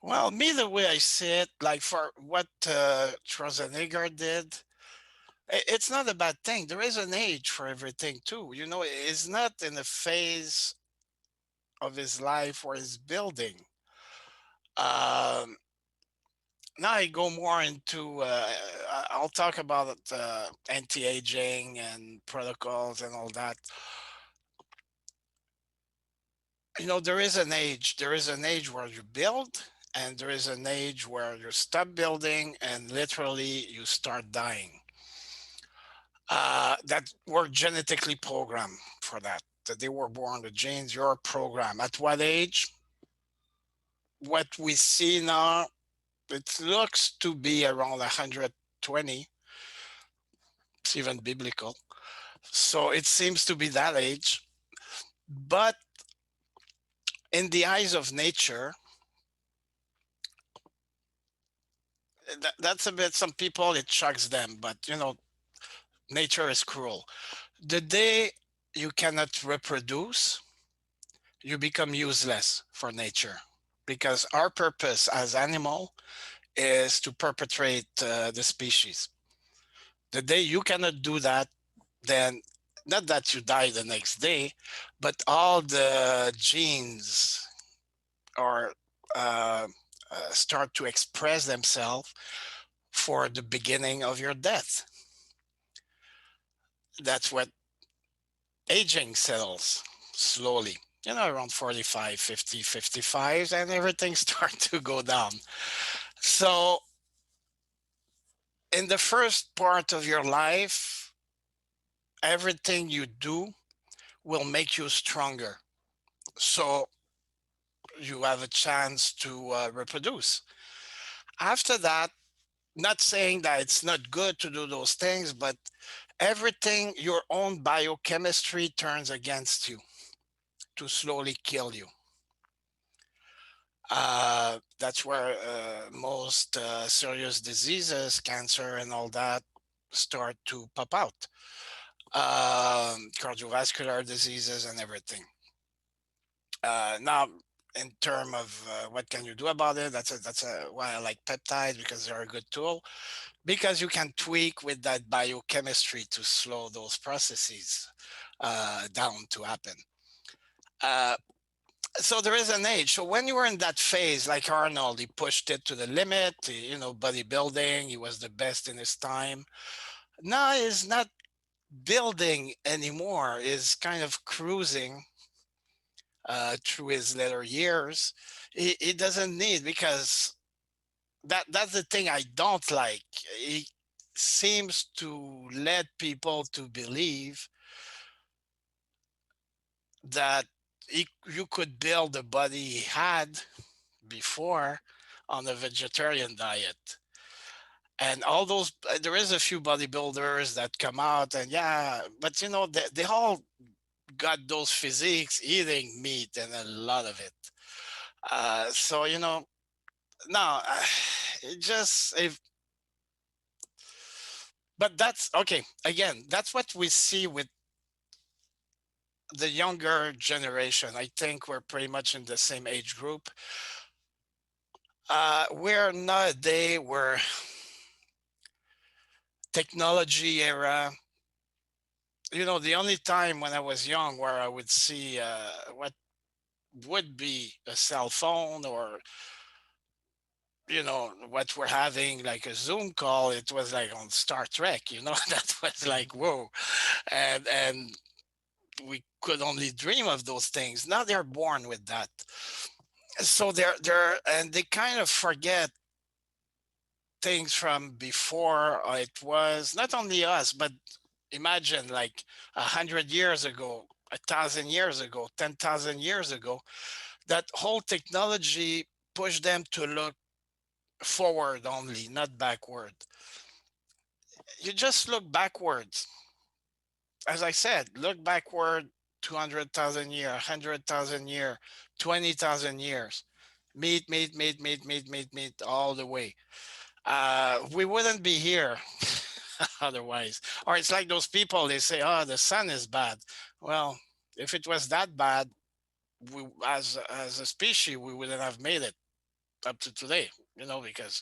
Well, me, the way I see it, like for what Schwarzenegger did, it's not a bad thing. There is an age for everything too. It's not in a phase of his life where he's building. Um, Now I go more into. I'll talk about anti-aging and protocols and all that. There is an age. There is an age where you build, and there is an age where you stop building, and literally you start dying. That were genetically programmed for that. That they were born, the genes, your program. At what age? What we see now, it looks to be around 120. It's even biblical. So it seems to be that age. But in the eyes of nature, that's a bit, some people, it shocks them, but nature is cruel. The day you cannot reproduce, you become useless for nature, because our purpose as animal is to perpetuate the species. The day you cannot do that, then not that you die the next day, but all the genes are start to express themselves for the beginning of your death. That's what aging settles slowly. Around 45, 50, 55, and everything starts to go down. So in the first part of your life, everything you do will make you stronger. So you have a chance to reproduce. After that, not saying that it's not good to do those things, but everything, your own biochemistry turns against you to slowly kill you. That's where most serious diseases, cancer and all that, start to pop out. Cardiovascular diseases and everything. Now, in terms of what can you do about it, that's why I like peptides, because they're a good tool. because you can tweak with that biochemistry to slow those processes down to happen. Uh, so there is an age. So when you were in that phase, like Arnold, he pushed it to the limit. Bodybuilding, he was the best in his time. Now he's not building anymore. Is kind of cruising through his later years. He doesn't need, because that's the thing I don't like. He seems to let people to believe that you could build the body he had before on a vegetarian diet. And all those, there is a few bodybuilders that come out and yeah, but they all got those physiques eating meat and a lot of it. So, no, it just, if, but that's okay. Again, that's what we see with the younger generation. I think we're pretty much in the same age group. We're nowadays, we're technology era. The only time when I was young where I would see what would be a cell phone, or what we're having, like a Zoom call, it was like on Star Trek. That was like whoa, and we could only dream of those things. Now they're born with that, so and they kind of forget things from before. It was not only us, but imagine like 100 years ago, 1,000 years ago, 10,000 years ago, that whole technology pushed them to look forward only, not backward. You just look backwards. As I said, look backward 200,000 years, 100,000 years, 20,000 years. Meat, meat, meat, meat, meat, meat, meat, all the way. We wouldn't be here otherwise. Or it's like those people, they say, oh, the sun is bad. Well, if it was that bad, as a species, we wouldn't have made it up to today, because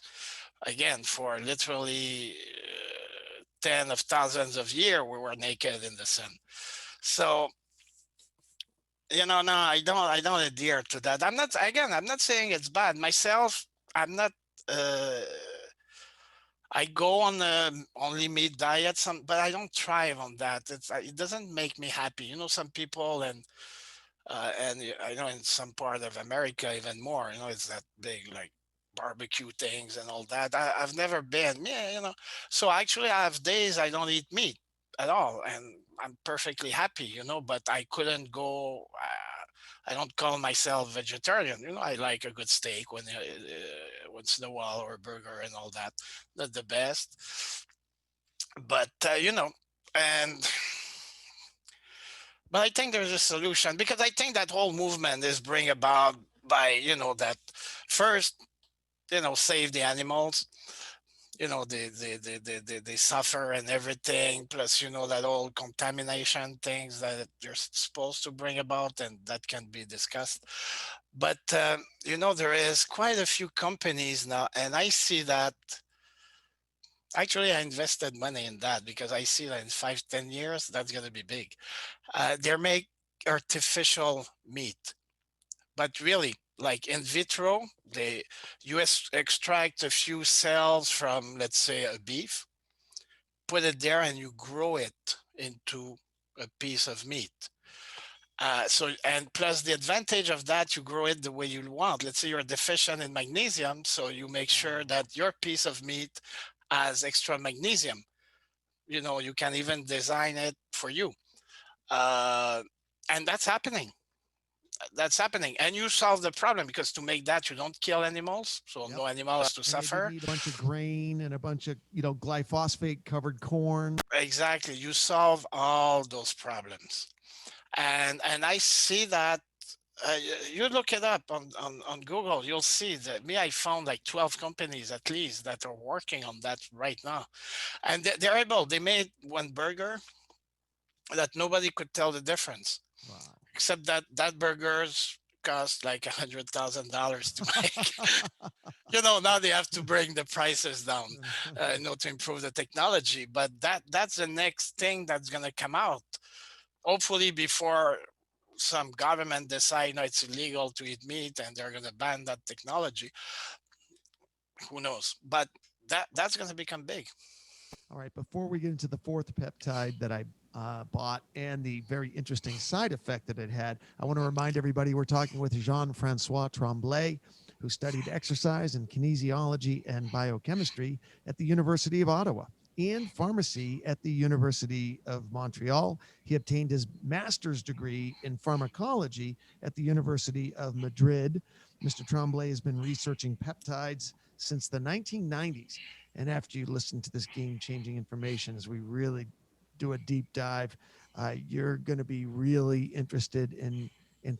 again, for literally ten of thousands of years, we were naked in the sun. So, no, I don't adhere to that. I'm not saying it's bad. Myself, I'm not, uh, I go on only meat diet, but I don't thrive on that. It doesn't make me happy. Some people, and I know in some part of America even more. It's that big like barbecue things and all that. I've never been. Yeah, So actually, I have days I don't eat meat at all, and I'm perfectly happy. But I couldn't go. I don't call myself vegetarian. I like a good steak once in a while, or a burger and all that. Not the best, but and but I think there's a solution, because I think that whole movement is bring about by that first save the animals. They suffer and everything, plus that whole contamination things that they're supposed to bring about, and that can be discussed. But there is quite a few companies now, and I see that. Actually, I invested money in that because I see that in 5-10 years that's going to be big. They make artificial meat, but really like in vitro. You extract a few cells from, let's say, a beef, put it there, and you grow it into a piece of meat. And plus the advantage of that, you grow it the way you want. Let's say you're deficient in magnesium, so you make sure that your piece of meat has extra magnesium. You can even design it for you. Uh, and that's happening, and you solve the problem, because to make that, you don't kill animals, so Yep. no animal has to And they didn't suffer. eat a bunch of grain and a bunch of, glyphosate covered corn. Exactly, you solve all those problems. And I see that. You look it up on Google, you'll see that I found like 12 companies at least that are working on that right now, and they're able. They made one burger that nobody could tell the difference, Wow. except that burgers cost like $100,000 to make. Now they have to bring the prices down, to improve the technology. But that's the next thing that's going to come out. Hopefully, before some government decide, it's illegal to eat meat and they're going to ban that technology. Who knows? But that's going to become big. All right, before we get into the fourth peptide that I bought and the very interesting side effect that it had, I want to remind everybody we're talking with Jean-Francois Tremblay, who studied exercise and kinesiology and biochemistry at the University of Ottawa and pharmacy at the University of Montreal. He obtained his master's degree in pharmacology at the University of Madrid. Mr. Tremblay has been researching peptides since the 1990s. And after you listen to this game-changing information, as we really do a deep dive, you're going to be really interested in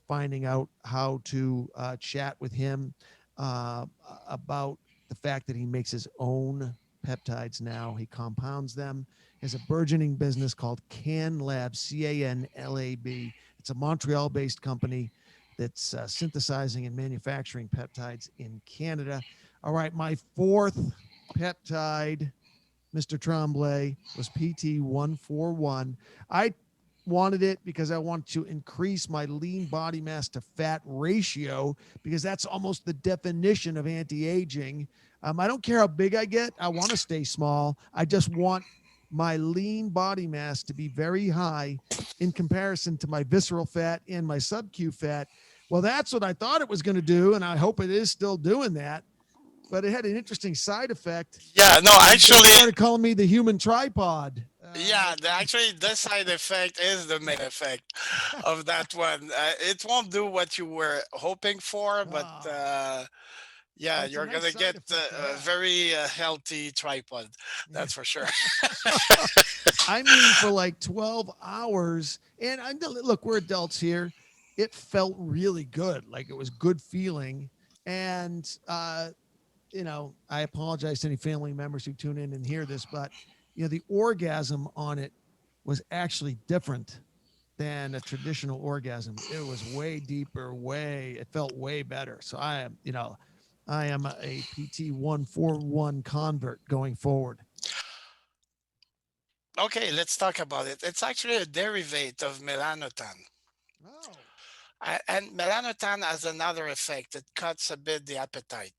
finding out how to chat with him about the fact that he makes his own peptides now. He compounds them. He has a burgeoning business called CanLab, CANLAB. It's a Montreal-based company that's synthesizing and manufacturing peptides in Canada. All right, my fourth peptide, Mr. Tremblay, was PT141. I wanted it because I wanted to increase my lean body mass to fat ratio, because that's almost the definition of anti-aging. I don't care how big I get. I want to stay small. I just want my lean body mass to be very high in comparison to my visceral fat and my sub-Q fat. Well, that's what I thought it was going to do, and I hope it is still doing that. But it had an interesting side effect. Yeah, no, actually, they started calling me the human tripod. actually, the side effect is the main effect of that one. It won't do what you were hoping for, but yeah, It's a you're nice gonna side get effect to a have. very healthy tripod. That's for sure. I mean, for like 12 hours. And look, we're adults here. It felt really good. Like, it was good feeling. And, I apologize to any family members who tune in and hear this, but, the orgasm on it was actually different than a traditional orgasm. It was way deeper, it felt way better. So I am a PT141 convert going forward. Okay, let's talk about it. It's actually a derivative of melanotan. Oh. And melanotan has another effect. It cuts a bit the appetite,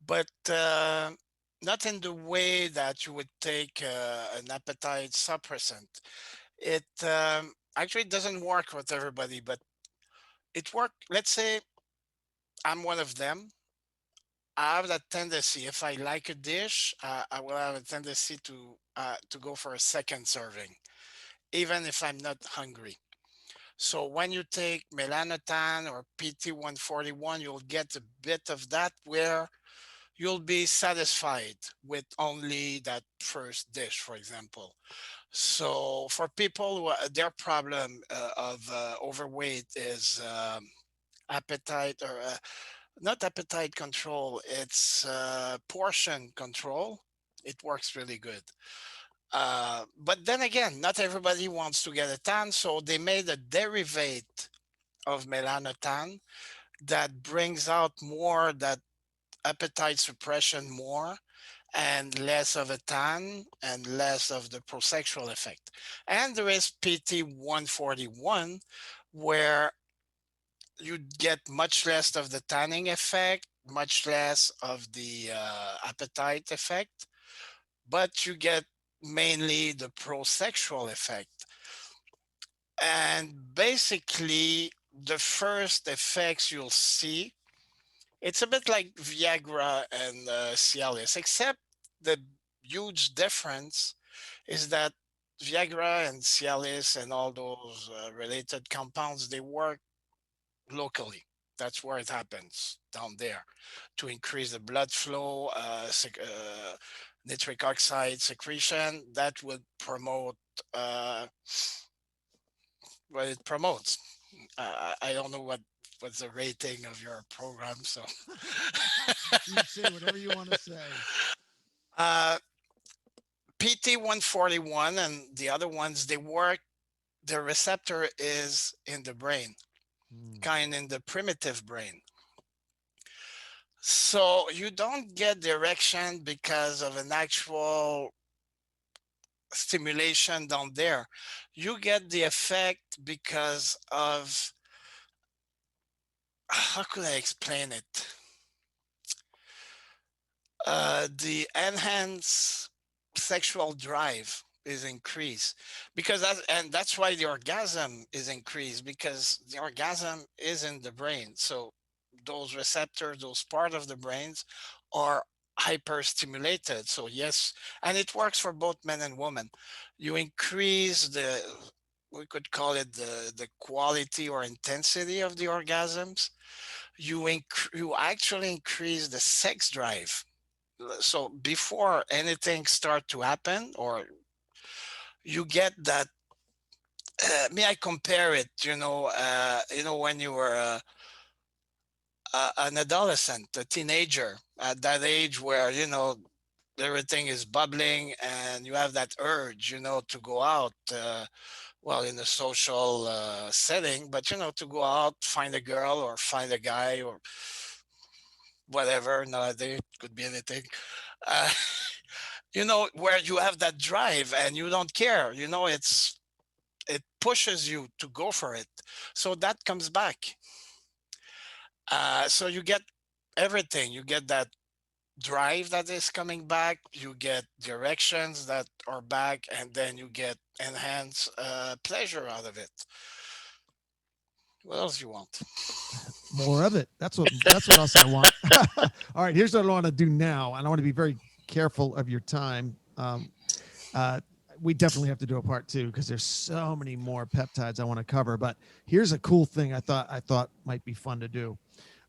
but not in the way that you would take an appetite suppressant. It actually doesn't work with everybody, but it worked. Let's say I'm one of them. I have that tendency. If I like a dish, I will have a tendency to go for a second serving, even if I'm not hungry. So when you take melanotan or PT141, you'll get a bit of that, where you'll be satisfied with only that first dish, for example. So for people who their problem of overweight is appetite, or not appetite control, it's portion control, it works really good. But then again, not everybody wants to get a tan, so they made a derivative of melanotan that brings out more that appetite suppression more, and less of a tan and less of the prosexual effect. And there is PT141, where you get much less of the tanning effect, much less of the appetite effect, but you get mainly the prosexual effect. And basically, the first effects you'll see, it's a bit like Viagra and Cialis, except the huge difference is that Viagra and Cialis and all those related compounds, they work locally. That's where it happens, down there, to increase the blood flow, nitric oxide secretion. That would promote what it promotes. I don't know what's the rating of your program, so You say whatever you want to say. uh, PT141 and the other ones, they work. The receptor is in the brain. Mm. kind in the primitive brain. So you don't get the erection because of an actual stimulation down there. You get the effect because of, how could I explain it? The enhanced sexual drive is increased because and that's why the orgasm is increased, because the orgasm is in the brain. So those receptors, those part of the brains are hyper stimulated. So yes, and it works for both men and women. You increase the, we could call it the quality or intensity of the orgasms. You actually increase the sex drive. So before anything start to happen, or you get that, may I compare it, when you were an adolescent, a teenager, at that age where everything is bubbling and you have that urge, to go out, well, in a social setting, but to go out, find a girl or find a guy or whatever. Nowadays it could be anything. uh, where you have that drive and you don't care, it pushes you to go for it. So that comes back. So you get everything. You get that drive that is coming back, you get directions that are back, and then you get enhanced pleasure out of it. What else you want? More of it. That's what else I want. All right, here's what I want to do now, and I want to be very careful of your time. Uh, we definitely have to do a part two because there's so many more peptides I want to cover. But here's a cool thing I thought might be fun to do.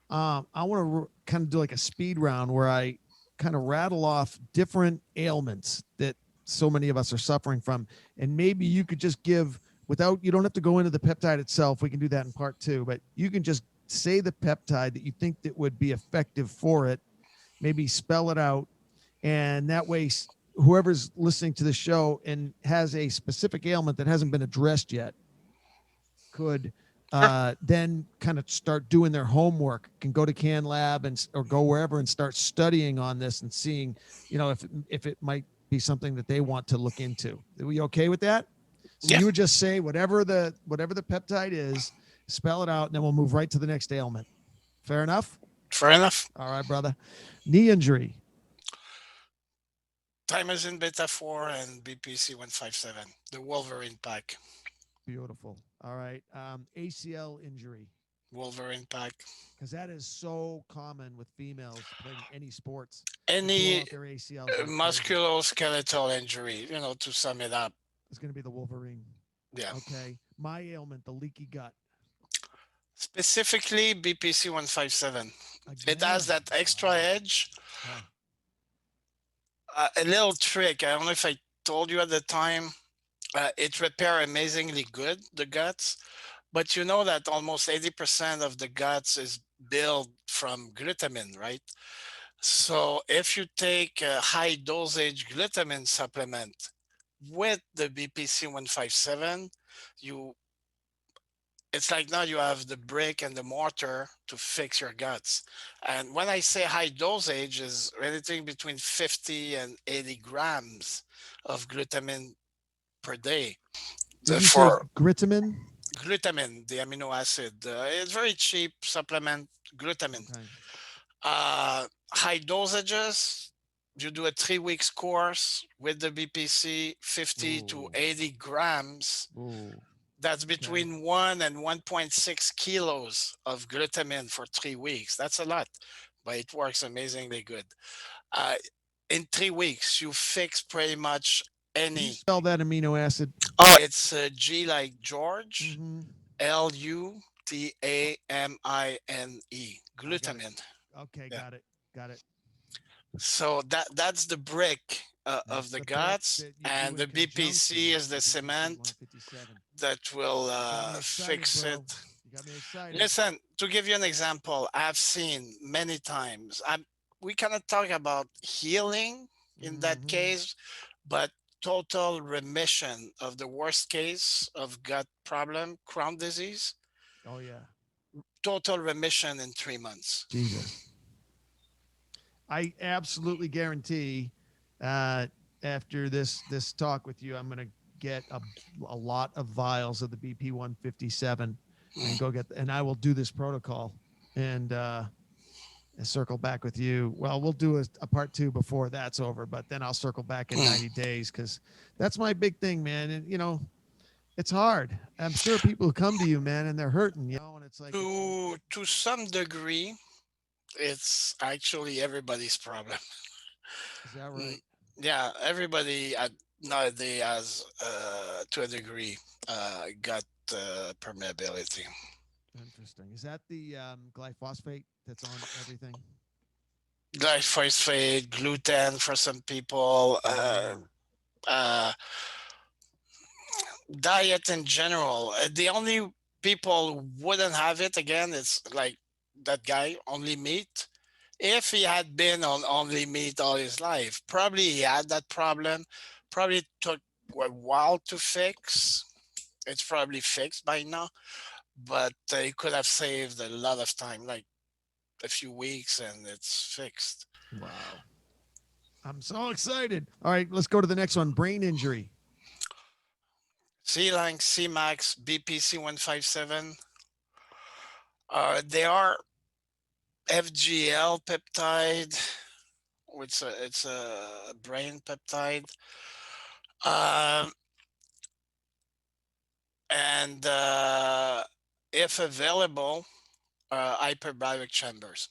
I want to kind of do like a speed round where I kind of rattle off different ailments that so many of us are suffering from, and maybe you could just give, without, you don't have to go into the peptide itself. We can do that in part two, but you can just say the peptide that you think that would be effective for it, maybe spell it out, and that way whoever's listening to the show and has a specific ailment that hasn't been addressed yet could Sure. then kind of start doing their homework, can go to Can Lab and or go wherever and start studying on this and seeing, if it might be something that they want to look into. Are we okay with that? So Yeah, you would just say whatever the peptide is, spell it out, and then we'll move right to the next ailment. Fair enough? fair enough. All right, brother. Knee injury. Thymosin beta 4 and BPC 157, the Wolverine pack. Beautiful. All right. ACL injury, Wolverine pack. because that is so common with females playing any sports. They blow Any out their ACLs like crazy. musculoskeletal injury, to sum it up. It's going to be the Wolverine. Yeah. Okay. My ailment, the leaky gut. Specifically BPC 157. It Again. has that extra edge. Okay. A little trick. I don't know if I told you at the time. It repair amazingly good the guts, but you know that almost 80% of the guts is built from glutamine, right? So if you take a high dosage glutamine supplement with the BPC 157, you it's like now you have the brick and the mortar to fix your guts. And when I say high dosage, is anything between 50 and 80 grams of glutamine per day. Did you say For glutamine? glutamine, the amino acid, it's very cheap supplement, glutamine. Okay. High dosages, you do a 3 weeks course with the BPC, 50 to Ooh. 80 grams. Ooh. That's Okay. between 1 and 1.6 kilos of glutamine for 3 weeks. That's a lot, but it works amazingly good. Uh, in 3 weeks, you fix pretty much Can you any. spell that amino acid? Oh, it's G like George, Mm-hmm. Lutamine, I got it. glutamine. Okay, Yeah. got it. Got it. So that's the brick of That's the the brick guts, that you and do in the BPC conjunction is the with the BPC cement 157. that will Got me excited, fix bro. it. You got me excited. Listen, to give you an example, I've seen many times. We cannot talk about healing in that Mm-hmm. case, but total remission of the worst case of gut problem, Crohn disease. Oh yeah. total remission in 3 months. Jesus. I absolutely guarantee after this talk with you, I'm going to get a lot of vials of the BP 157 and go get, and I will do this protocol and circle back with you. Well, we'll do a part 2 before that's over, but then I'll circle back in 90 days because that's my big thing, man. And, you know, it's hard. I'm sure people come to you, man, and they're hurting, you know, and it's like, To some degree, it's actually everybody's problem. is that right? Yeah, everybody nowadays has, to a degree, got permeability. Interesting. Is that the glyphosate that's on everything? Glyphosate, gluten for some people, diet in general. The only people who wouldn't have it again is like that guy, only meat. If he had been on only meat all his life, probably he had that problem. Probably took a while to fix. It's probably fixed by now, but he could have saved a lot of time, like a few weeks, and it's fixed. Wow. I'm so excited. All right, let's go to the next one. Brain injury. Selank, semax, BPC 157. They are FGL peptide, which it's a brain peptide. And if available, hyperbaric chambers.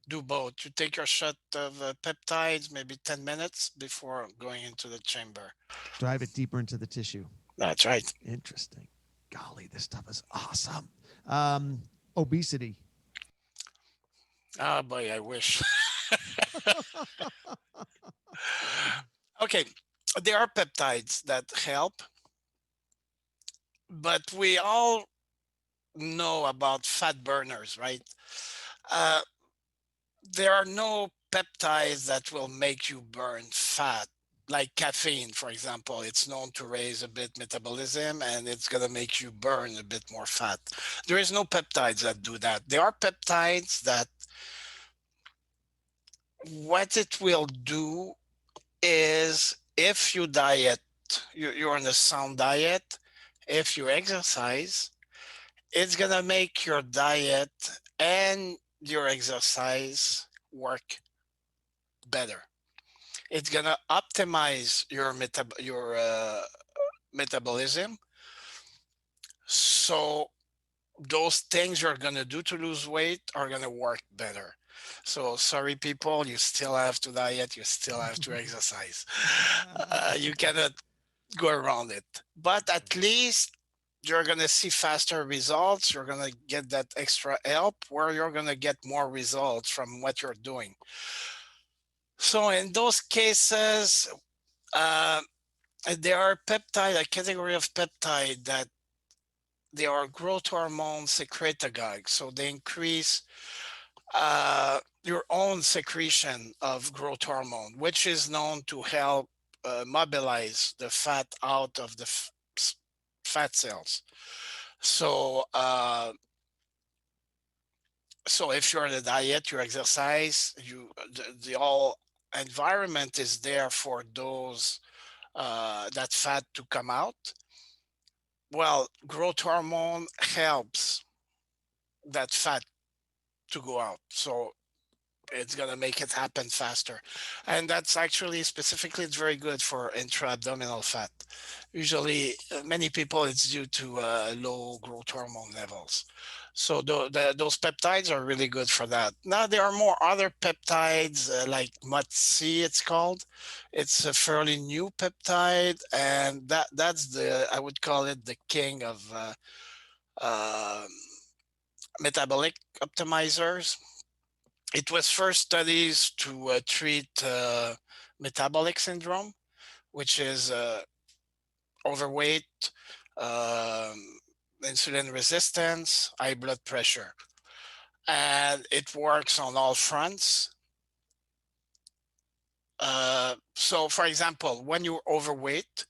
Do both. You take your shot of peptides, maybe 10 minutes before going into the chamber. Drive it deeper into the tissue. That's right. Interesting. Golly, this stuff is awesome. Obesity. Oh boy, I wish. Okay, there are peptides that help, but we all know about fat burners, right? There are no peptides that will make you burn fat, like caffeine, for example. It's known to raise a bit metabolism and it's going to make you burn a bit more fat. There is no peptides that do that. There are peptides that what it will do is if you diet, you're on a sound diet, if you exercise, it's going to make your diet and your exercise work better. It's going to optimize your metabolism. So those things you're going to do to lose weight are going to work better. So sorry, people, you still have to diet. You still have to exercise. You cannot go around it. But at least you're going to see faster results. You're going to get that extra help where you're going to get more results from what you're doing. So in those cases, there are peptide, a category of peptide that they are growth hormone secretagogues. So they increase your own secretion of growth hormone, which is known to help mobilize the fat out of the fat cells. So, so if you're on a diet, you exercise, the whole environment is there for those that fat to come out. Well, growth hormone helps that fat to go out. So it's going to make it happen faster. And that's actually specifically, it's very good for intraabdominal fat. Usually, many people, it's due to low growth hormone levels. So those peptides are really good for that. Now, there are more other peptides like MUT-C, it's called. It's a fairly new peptide. And that's I would call it the king of metabolic optimizers. It was first studied to treat metabolic syndrome, which is overweight, insulin resistance, high blood pressure. And it works on all fronts. So for example, when you're overweight,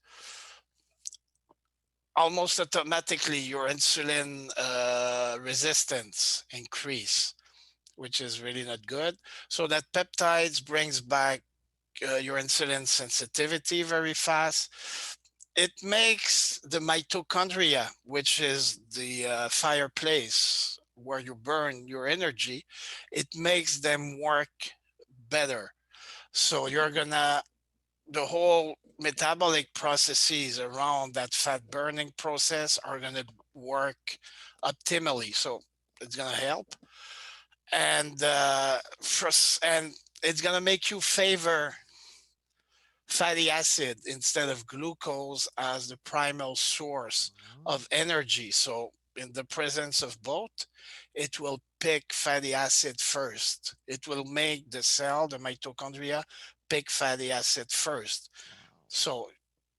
almost automatically your insulin resistance increase, which is really not good. So that peptides brings back your insulin sensitivity very fast. It makes the mitochondria, which is the fireplace where you burn your energy, it makes them work better. So the whole metabolic processes around that fat burning process are gonna work optimally. So it's gonna help, and and it's gonna make you favor fatty acid instead of glucose as the primal source of energy. So in the presence of both, it will pick fatty acid first. It will make the cell, the mitochondria, pick fatty acid first. So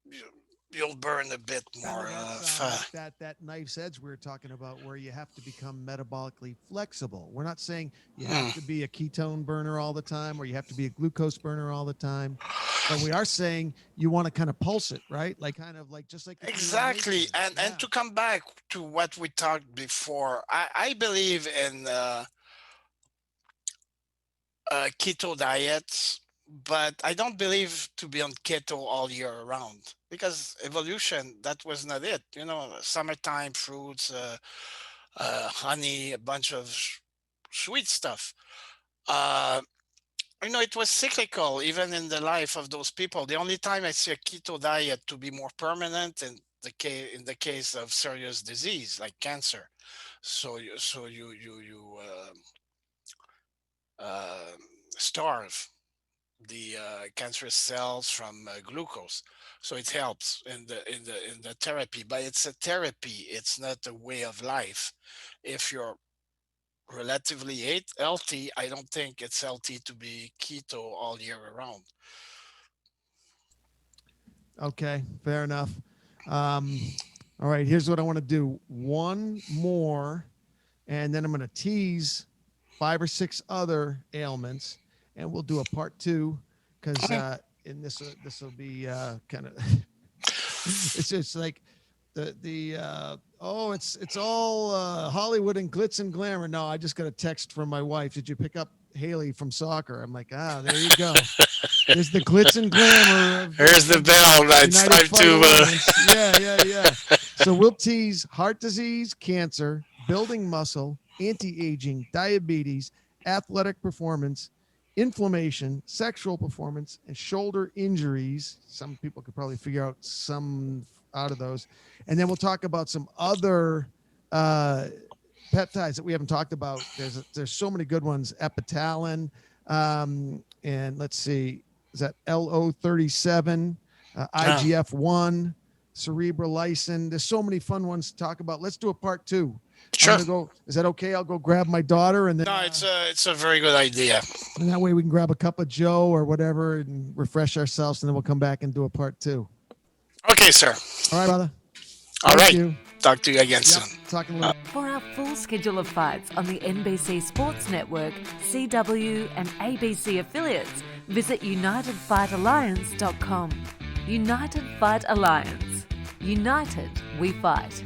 you- you'll burn a bit Kind more of that sound fat. like that knife's edge we were talking about, where you have to become metabolically flexible. We're not saying you have to be a ketone burner all the time, or you have to be a glucose burner all the time, but we are saying you want to kind of pulse it, right? Like kind of like just like if you were Exactly. making. And to come back to what we talked before, I believe in keto diets, but I don't believe to be on keto all year around, because evolution, that was not it. You know, summertime fruits, honey, a bunch of sweet stuff. Uh, you know, it was cyclical, even in the life of those people. The only time I see a keto diet to be more permanent in the case of serious disease like cancer. So you starve the cancerous cells from glucose, so it helps in the therapy. But it's a therapy, it's not a way of life. If you're relatively healthy, I don't think it's healthy to be keto all year around. Okay, fair enough. All right, here's what I want to do. One more, and then I'm going to tease 5 or 6 other ailments, and we'll do a part 2 because in this will be kind of it's just like it's all Hollywood and glitz and glamour. No, I just got a text from my wife. Did you pick up Haley from soccer? I'm like, there you go. There's the glitz and glamour of Here's the bell. It's United time Fight to. Alliance. Yeah. So we'll tease heart disease, cancer, building muscle, anti-aging, diabetes, athletic performance, inflammation, sexual performance, and shoulder injuries. Some people could probably figure out some out of those. And then we'll talk about some other peptides that we haven't talked about. There's so many good ones. Epitalin, and let's see, is that LO37, IGF-1, cerebrolysin. There's so many fun ones to talk about. Let's do a part 2. Sure. I'm gonna go. Is that okay? I'll go grab my daughter, and then No, it's a very good idea. and that way we can grab a cup of Joe or whatever and refresh ourselves, and then we'll come back and do a part 2. Okay, sir. All right, brother. All Thank right. you. Talk to you again Yep. soon. Talking a little. For our full schedule of fights on the NBC Sports Network, CW and ABC affiliates, visit UnitedFightAlliance.com. United Fight Alliance. United we fight.